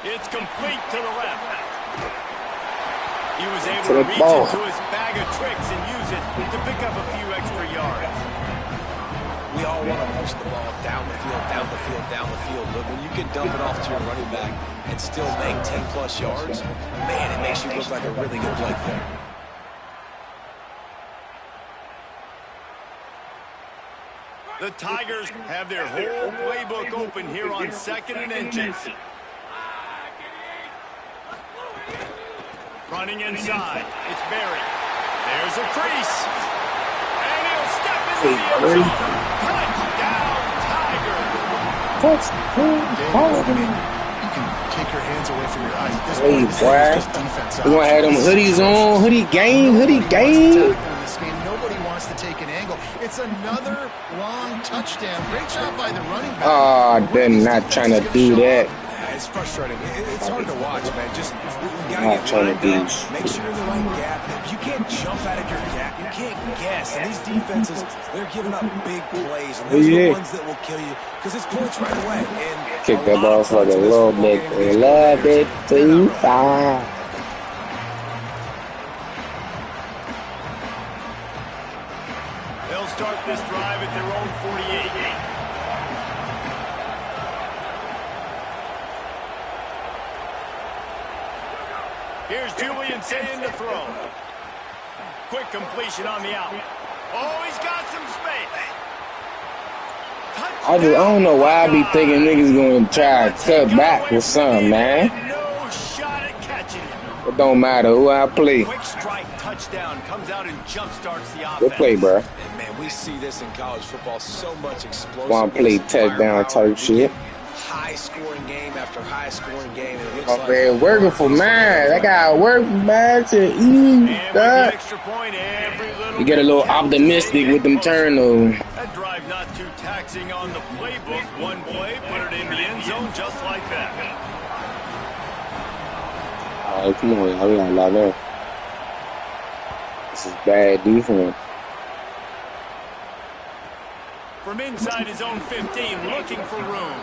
It's complete to the left. He was able to reach into his bag of tricks and use it to pick up a few extra yards. We all want to push the ball down the field, down the field, down the field. But when you can dump it off to your running back and still make 10-plus yards, man, it makes you look like a really good play player. The Tigers have their whole playbook open here on 2nd and inches. Running inside, it's Barry. There's a crease. And he'll step into the end zone. Touchdown, Tigers. You can take your hands away from your eyes. At this hey, point, boy, it's just defense. we gonna have them hoodies on, hoodie game. Nobody wants to take an angle. It's another long touchdown. Great job by the running back. Oh, they're not trying to do that. Yeah, it's frustrating. It's hard to watch, man. Just you gotta Not get trying to lined do up. this. Make sure you're in the right gap. You can't jump out of your gap. You can't guess. And these defenses, they're giving up big plays, and those are the ones that will kill you because it's points right away. And Kick that ball for a little bit too far. They'll start this drive at their own 48. Here's Julian Sayin to throw. Quick completion on the out. Oh, he's got some space. I don't know why I be thinking niggas gonna try to cut back with something, man. No shot at catching him. It don't matter who I play. Quick strike touchdown comes out and jump starts the offense. Good play, bro. We see this in college football, so much explosiveness. One play touchdown type shit. High-scoring game after high-scoring game. And it looks Oh, man, working for mine. I got work for mine to eat. God. You get a little optimistic with them turnovers. That drive not too taxing on the playbook. One play, put it in the end zone just like that. All right, come on, y'all. We got a lot there. This is bad defense. From inside his own 15, looking for room.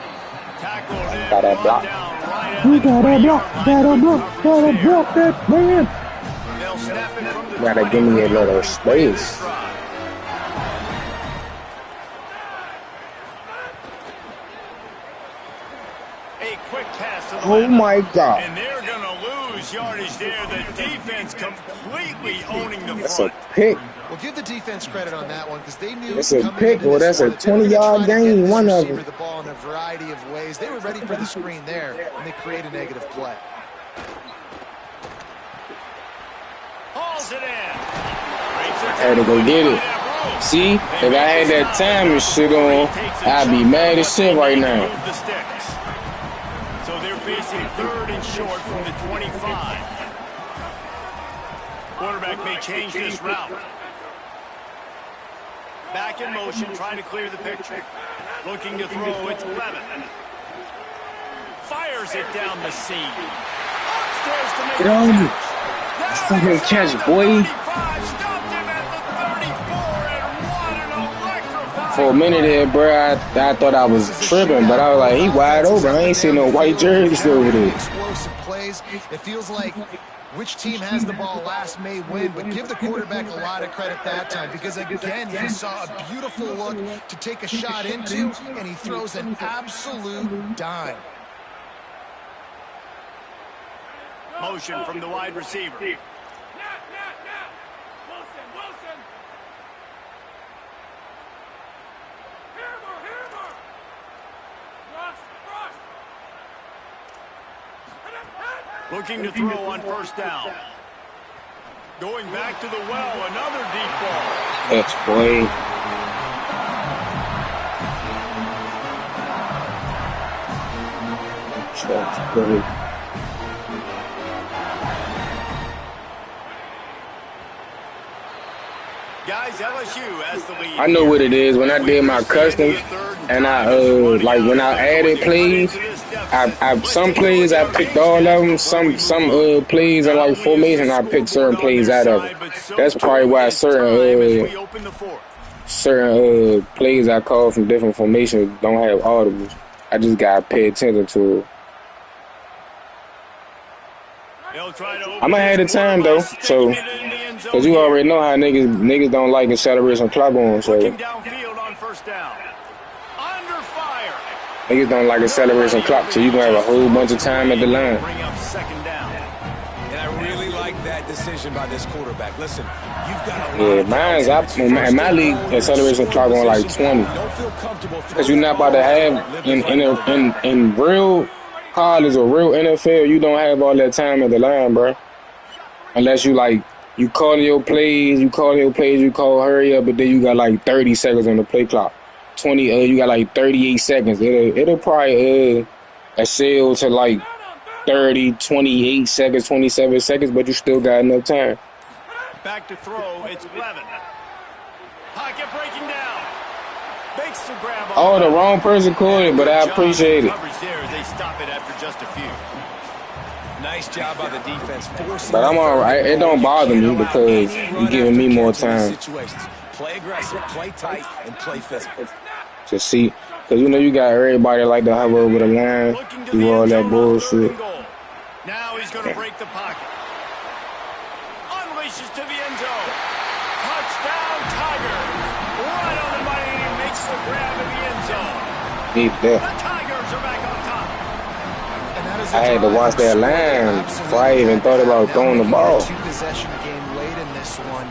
Tackled and Got that block. down right You gotta block that man. They'll snap it from the Gotta give me a little space. A quick pass to the Oh left. my God. And they're going to lose yardage there. The defense completely owning the That's a front. pick. Well, give the defense credit on that one because they knew That's a coming pick, into or this that's a one that they were gonna 20-yard try to get gain, this one of receiver them. the ball in a variety of ways. They were ready for the screen there, and they create a negative play. Hauls it in. I had to go get it. See, if I had that time and shit on, I'd be mad as shit right now. So they're facing third and short from the 25. Quarterback may change this route. Back in motion, trying to clear the picture. Looking to throw, it's 11. Fires it down the seam. Upstairs to make Get on me. Let's fucking catch, boy. For a minute there, bro, I thought I was tripping, but I was like, he wide open. I ain't seen no white jerseys over there. Explosive plays. It feels like which team has the ball last may win, but give the quarterback a lot of credit that time because, again, he saw a beautiful look to take a shot into, and he throws an absolute dime. Motion from the wide receiver. Looking to throw on first down. Going back to the well, another deep ball. That's boy. That's boy. Guys, LSU as the lead. I know what it is. When I did my customs and I like when I added plays, I some plays I picked all of them. Some plays in like formation I picked certain plays out of it. That's probably why certain plays I call from different formations don't have audibles. I just gotta pay attention to it. I'm ahead of time though, so because you already know how niggas don't like acceleration clock on, so niggas don't like acceleration clock, so you gonna have a whole bunch of time at the line. And I really like that decision by this quarterback. Listen, you've got a in my league acceleration clock on like 20, because you're not about to have in real college or real NFL, you don't have all that time at the line, bro. Unless you call your plays, you call hurry up, but then you got like 30 seconds on the play clock. You got like 38 seconds. It'll probably assail to like 30, 28 seconds, 27 seconds, but you still got enough time. Back to throw, it's 11. Pocket breaking down. Makes the grab. Oh, the wrong person caught it, but I appreciate it. Coverage there as they stop it after just a few. Nice job by the defense. But I'm all right. It don't bother me because you're giving me more time. Play aggressive, play tight, and play physical. To see, because you know you got everybody like to hover over the line, do all that bullshit. Now he's going to break the pocket. Unleashes to the end zone. Touchdown, Tigers. Right on the money. Makes the grab in the end zone. Need that. The Tigers are back on top. I had to watch that line before I even thought about throwing the ball. Two-possession game late in this one.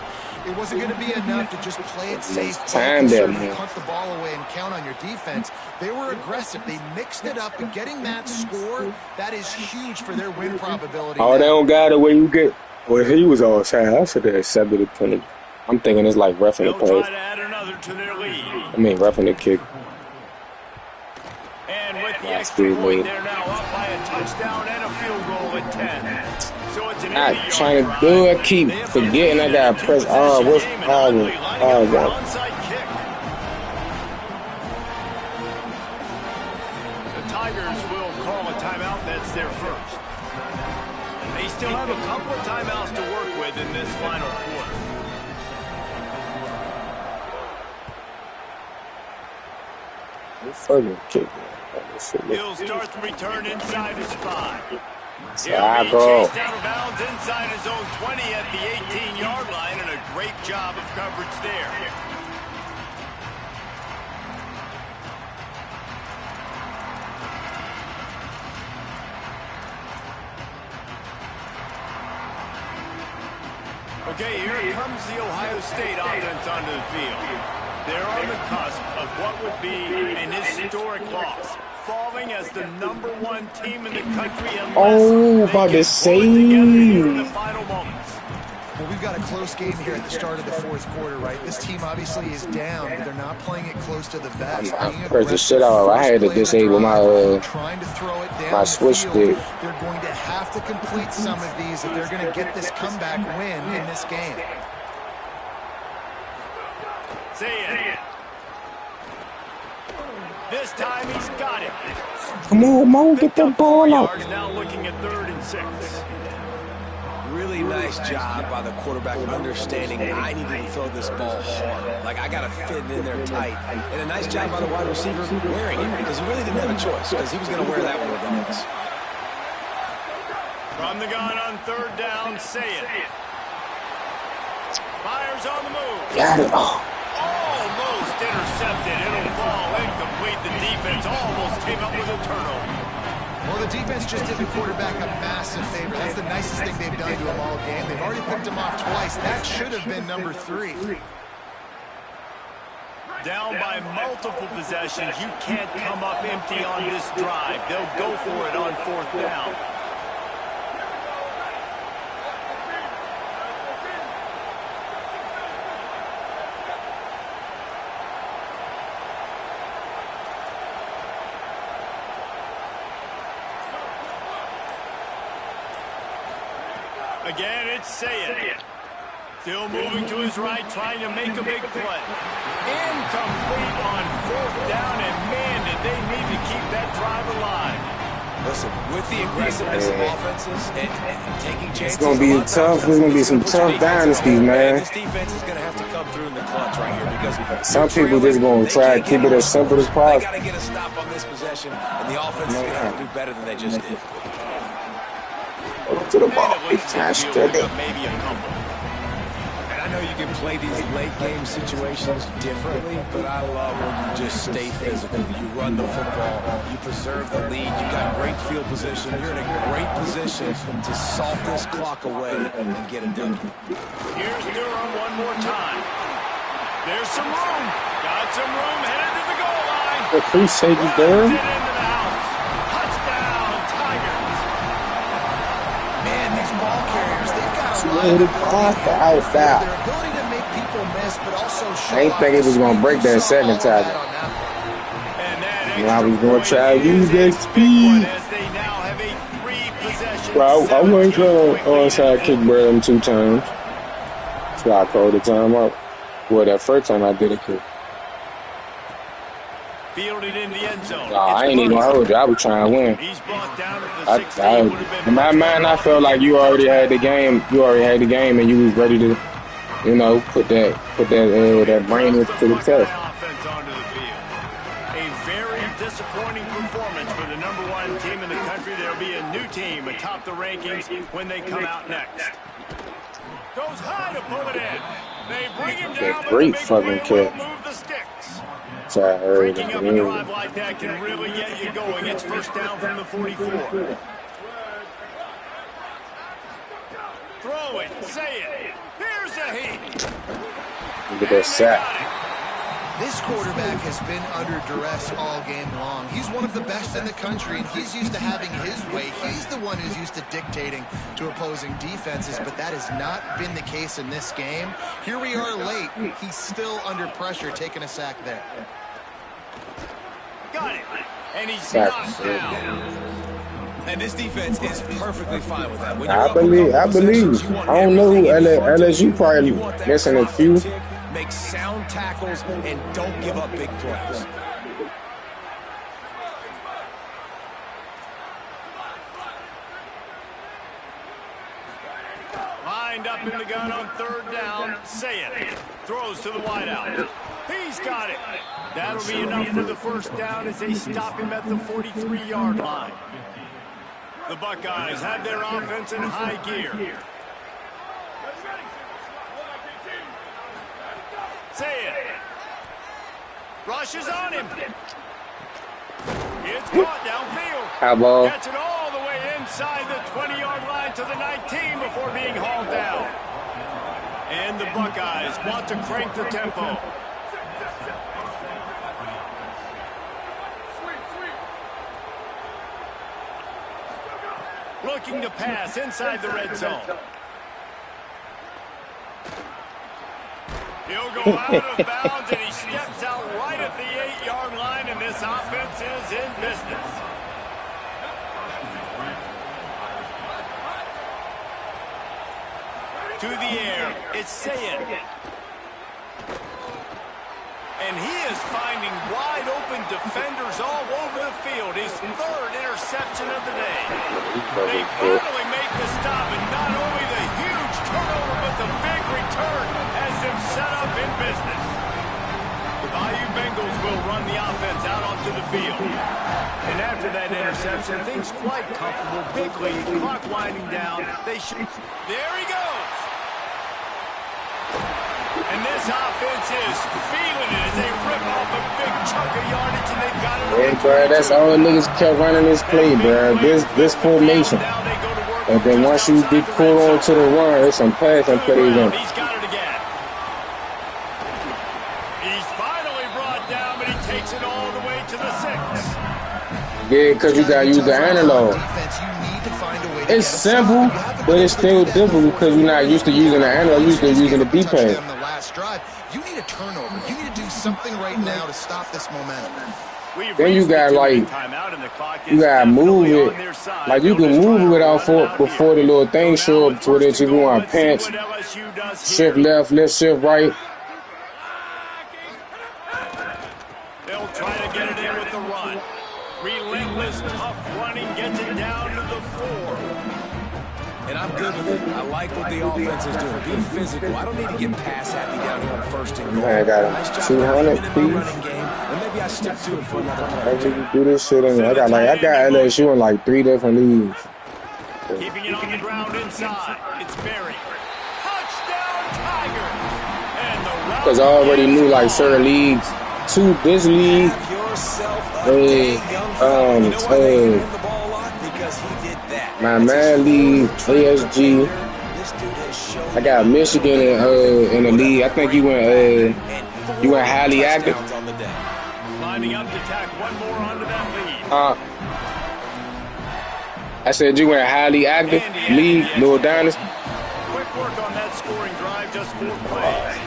It wasn't going to be enough to just play it safe, time that, man. punt the ball away and count on your defense. They were aggressive. They mixed it up, but getting that score, that is huge for their win probability. Oh, they don't got it where you get. Well, if he was outside, I should have accepted the penalty. I'm thinking it's like roughing the They'll try pass. to add another further to their lead. I mean, roughing the kick. And with the extra point, they're now up by a touchdown and a field goal at 10. So it's an 80-yard trying to do it. Keep forgetting I got to press R. What's R? Onside kick. The Tigers will call a timeout. That's their first. They still have a couple of timeouts to work with in this final quarter. He'll start the return inside his 5. He'll be chased out of bounds inside his own 20 at the 18-yard line, and a great job of coverage there. Okay, here comes the Ohio State offense onto the field. They're on the cusp of what would be an historic loss, falling as the #1 team in the country unless about to say. In the final moments. Well, we've got a close game here at the start of the fourth quarter, right? This team obviously is down, but they're not playing it close to the vest. I pressed the shit out. I had to disable my trying to throw it down my switch stick. They're going to have to complete some of these if they're going to get this comeback win in this game. See it. This time he's got it. Come on, Mo, get the ball out. Now looking at 3rd and 6. Really nice job by the quarterback understanding I needed to throw this ball hard. Like, I got to fit it in there tight. And a nice job by the wide receiver wearing it because he really didn't have a choice because he was going to wear that one regardless. From the gun on 3rd down, say it. Fires on the move. Got it. Almost intercepted. It'll fall incomplete. The defense almost came up with a turnover. Well, the defense just did the quarterback a massive favor. That's the nicest thing they've done to him all game. They've already picked him off twice. That should have been number 3. Down by multiple possessions. You can't come up empty on this drive. They'll go for it on 4th down. Again, it's Sayed. Still moving to his right, trying to make a big play. Incomplete on 4th down, and man, did they need to keep that drive alive. Listen, with the aggressiveness of offenses and taking chances. It's going to be tough. There's going to be some tough dynasties, man. This defense is going to have to come through in the clutch right here because some people just going to try to keep it as simple as possible. They got to get a stop on this possession, and the offense is going to have to do better than they just did. To the ball. Maybe a couple. And I know you can play these late game situations differently, but I love when you just stay physical. You run the football, you preserve the lead, you got great field position, you're in a great position to salt this clock away and get it done. Here's Durham one more time. There's some room. Got some room headed to the goal line. Appreciate you, Durham. Their ability to make people miss, but also show I ain't think it was going to break that second time. I was going to try to use that speed. Bro, I went to onside kick Brad 2 times. That's why I called the time up. Well, that first time I did it. Fielded in the end zone. Nah, I ain't even gonna hold you. I was trying to win. He's brought down at the in my mind, I felt like you already had the game. You already had the game, and you was ready to, you know, put that brain to the test. A very disappointing performance for the #1 team in the country. There'll be a new team atop the rankings when they come out next. Goes high to pull it in. They bring him down. That great fucking kick. Move the sticks. Breaking up a drive like that can really get you going. It's 1st down from the 44. Throw it, say it. Here's a heat. Look at that sack. This quarterback has been under duress all game long. He's one of the best in the country, and he's used to having his way. He's the one who's used to dictating to opposing defenses, but that has not been the case in this game. Here we are late. He's still under pressure, taking a sack there. Got it. And he's knocked down. And this defense is perfectly fine with that. I believe. I don't know who LSU probably missing a few. Make sound tackles and don't give up big plays. Lined up in the gun on third down. Say it. Throws to the wideout. He's got it. That'll be enough for the first down as they stop him at the 43-yard line. The Buckeyes have their offense in high gear. Say it. Rushes on him. It's caught downfield. How ball? Gets it all the way inside the 20-yard line to the 19 before being hauled down. And the Buckeyes want to crank the tempo. Looking to pass inside the red zone. He'll go out of bounds, and he steps out right at the 8-yard line, and this offense is in business. To the air, it's Sayed. And he is finding wide-open defenders all over the field. His third interception of the day. They finally make the stop, and not only the huge turnover, but the big return has them set up in business. The Bayou Bengals will run the offense out onto the field. And after that interception, things quite comfortable. Big lead, clock winding down. There he goes. And this offense is feeling it as they rip off a big chunk of yardage, and they've got it. Yeah, bro, that's all the niggas kept running this play, bro. This formation. And then once you get pulled on to the run, there's some passing plays in. He's got it again. He's finally brought down, but he takes it all the way to the 6. Yeah, because you got to use the analog. It's simple, but it's still difficult because you're not used to using the analog. You're used to using the D-pad. You need a turnover. You need to do something right now to stop this momentum. Then you got like, you gotta move it. Like you can move it without before the little thing show up to it. You go on pinch, shift left, shift right. They'll try to get it in with the run. Relentless, tough running gets it down to the 4. And I'm good with it. I like what the offense is doing. Be physical. I don't need to get pass happy down here on first and goal. I got 200, please. And maybe I stick to it for another play. I just do this shit in. I got LSU in like 3 different leagues. Keeping it on the ground inside. It's Berry. Touchdown, Tiger. And the because I already knew like certain leagues. This league. My man league, ASG. I got Michigan in the league. I think you went highly active. Lining up to tack one more onto that lead. I said you went highly active league, Lil Dynasty. Quick work on that scoring drive, just 4 plays.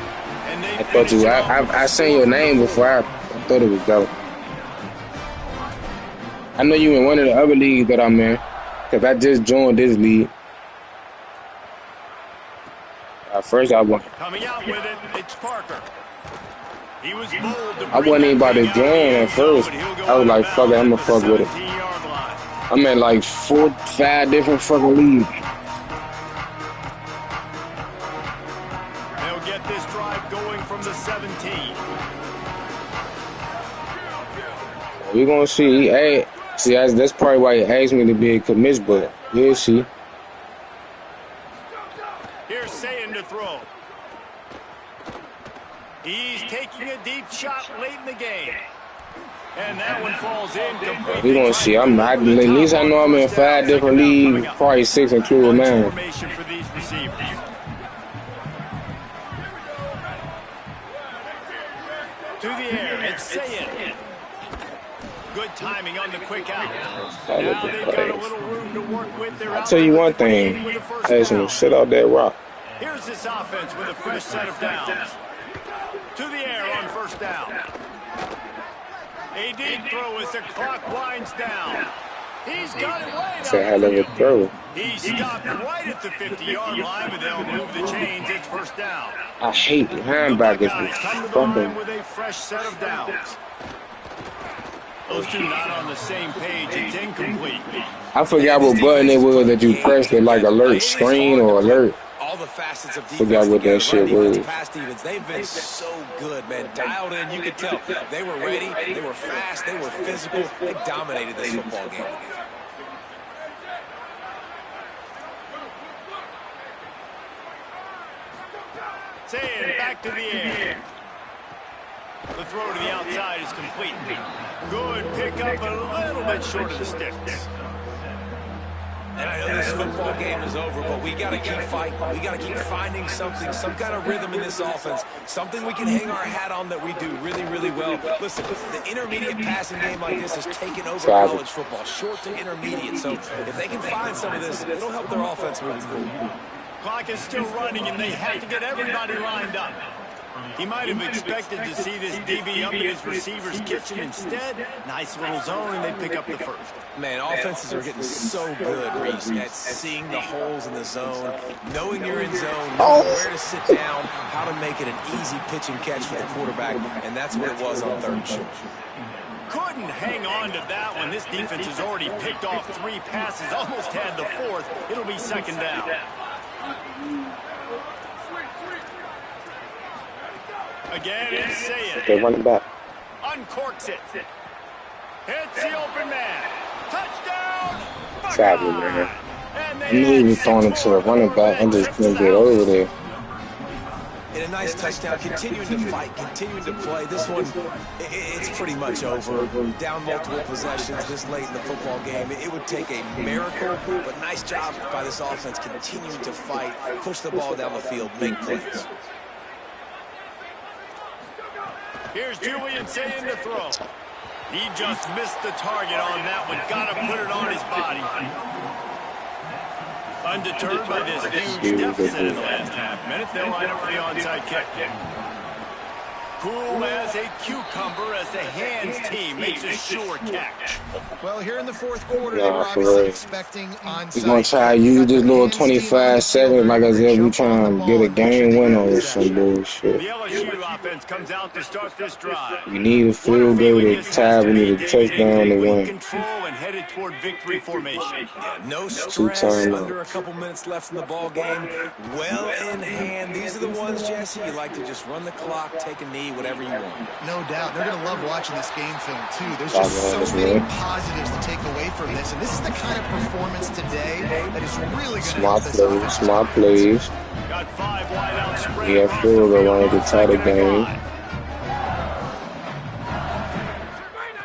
And I thought you. I seen your name before. I thought it was dope. I know you in one of the other leagues that I'm in. Because I just joined this league. First, I won. Coming out with it, it's Parker. He was bold to I wasn't even about to join at first. I was like, fuck it, I'm going to fuck with it. I'm in like 4, 5 different fucking leagues. They'll get this drive going from the 17. We're going to see. Hey. See, that's probably why he asked me to be a commish, but we'll see. Here's Sayin to throw. He's taking a deep shot late in the game. And that one falls in completely. We're going to see. At least I know I'm in 5 different leagues, probably 6 including mine. For these receivers. To the air, it's Sayed. Good timing on the quick out. Now they've got a little room to work with. They're I'll out tell you number one 38 thing. with a first Hey, some down. shit out that rock. Here's this offense with a fresh set of downs. To the air on first down. A deep throw as the clock winds down. He's got it right Say out hell the of a field. throw. He stopped right at the 50-yard line, but they'll move the chains. It's first down. I hate The linebackers Buckeyes with come to the line fucking. with a fresh set of downs. Those two not on the same page. It's incomplete. I forgot what button it was that you pressed it, like alert screen or alert. All the facets of defense Forgot what that together, shit run defense, was. pass defense, they've been so good, man. Dialed in, you could tell. They were ready, they were fast, they were physical. They dominated this football game. Saying back to the air. The throw to the outside is complete. Good pickup, a little bit short of the sticks. And I know this football game is over, but we got to keep fighting. We got to keep finding something, some kind of rhythm in this offense, something we can hang our hat on that we do really, really well. Listen, the intermediate passing game like this has taken over college football, short to intermediate. So if they can find some of this, it'll help their offense moving forward. Clock is still running, and they have to get everybody lined up. He might have expected to see this DB up in his receiver's kitchen. Instead, nice little zone, and they pick up the first. Man, offenses are getting so good, Reese, at seeing the holes in the zone, knowing you're in zone, knowing where to sit down, how to make it an easy pitch and catch for the quarterback, and that's what it was on third and short. Couldn't hang on to that one. This defense has already picked off 3 passes, almost had the 4th. It'll be second down. Again, it's Sayed. They're running back. Uncorks it. Hits the open man. Touchdown! Sadly, man. I knew he was throwing it to a running back and just couldn't get over there. And a nice touchdown, continuing to fight, continuing to play. This one, it's pretty much over. Down multiple possessions this late in the football game. It would take a miracle, but nice job by this offense continuing to fight, push the ball down the field, make plays. Here's Julian saying to throw. He just missed the target on that one. Got to put it on his body. Undeterred by this huge deficit in the last half-minute, they'll line up for the onside kick. Cool as a cucumber as the hands team makes a sure catch. Well, here in the fourth quarter, they were obviously expecting onside. We're going to try to use this little 25-7, like I said, we trying to get a game winner or some bullshit. The LSU offense comes out to start this drive. We need a field goal to tie, we need a touchdown to win. Control and headed toward victory formation. Yeah, no stress, under a couple minutes left in the ball game. Well in hand. These are the ones, Jesse, you like to just run the clock, take a knee, whatever you want. No doubt. They're going to love watching this game film, too. There's just so many positives to take away from this. And this is the kind of performance today that is really going to help this offense. Smart plays. Got 5 wide out spread. Yeah, field goal line to tie the game.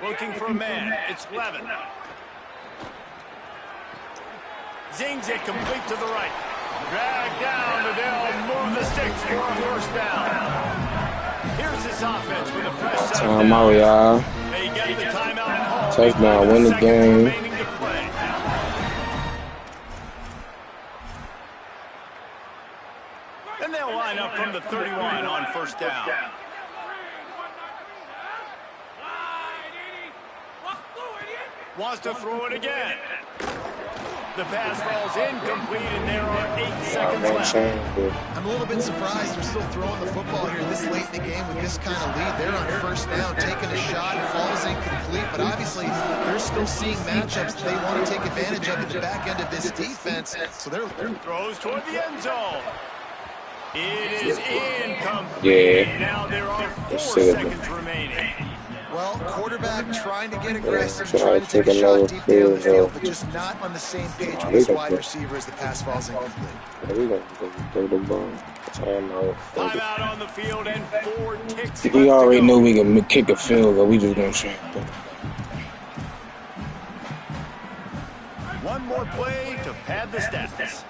Looking for a man. It's Levin. Zings it complete to the right. Drag down, and they'll move the sticks for a first down. Here's this offense with a fresh set. Timeout, y'all. They get the timeout. Touchdown, win the game. And they'll line up from the 31 on first down. Wants to throw it again. The pass falls incomplete, and there are 8 seconds left. I'm a little bit surprised they're still throwing the football here this late in the game with this kind of lead. They're on first down, taking a shot, falls incomplete, but obviously they're still seeing matchups that they want to take advantage of at the back end of this defense. So they're throws toward the end zone. It is incomplete. Yeah. Now there are 4 seconds remaining. Well, quarterback trying to get aggressive, trying to take a shot deep down the field, but just not on the same page with his wide receiver as the pass falls incomplete. Timeout on the field and 4 ticks. We already knew we could kick a field goal. We just gonna try. One more play to pad the stats.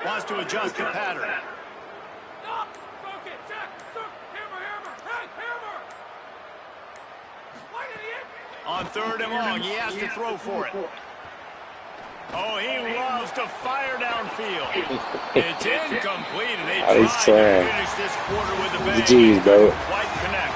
Wants to adjust the pattern. On 3rd and long, he has to throw for it. Oh, he loves to fire downfield. It's incomplete, and they try to finish this quarter with a bang. GG's, bro. Quite connect.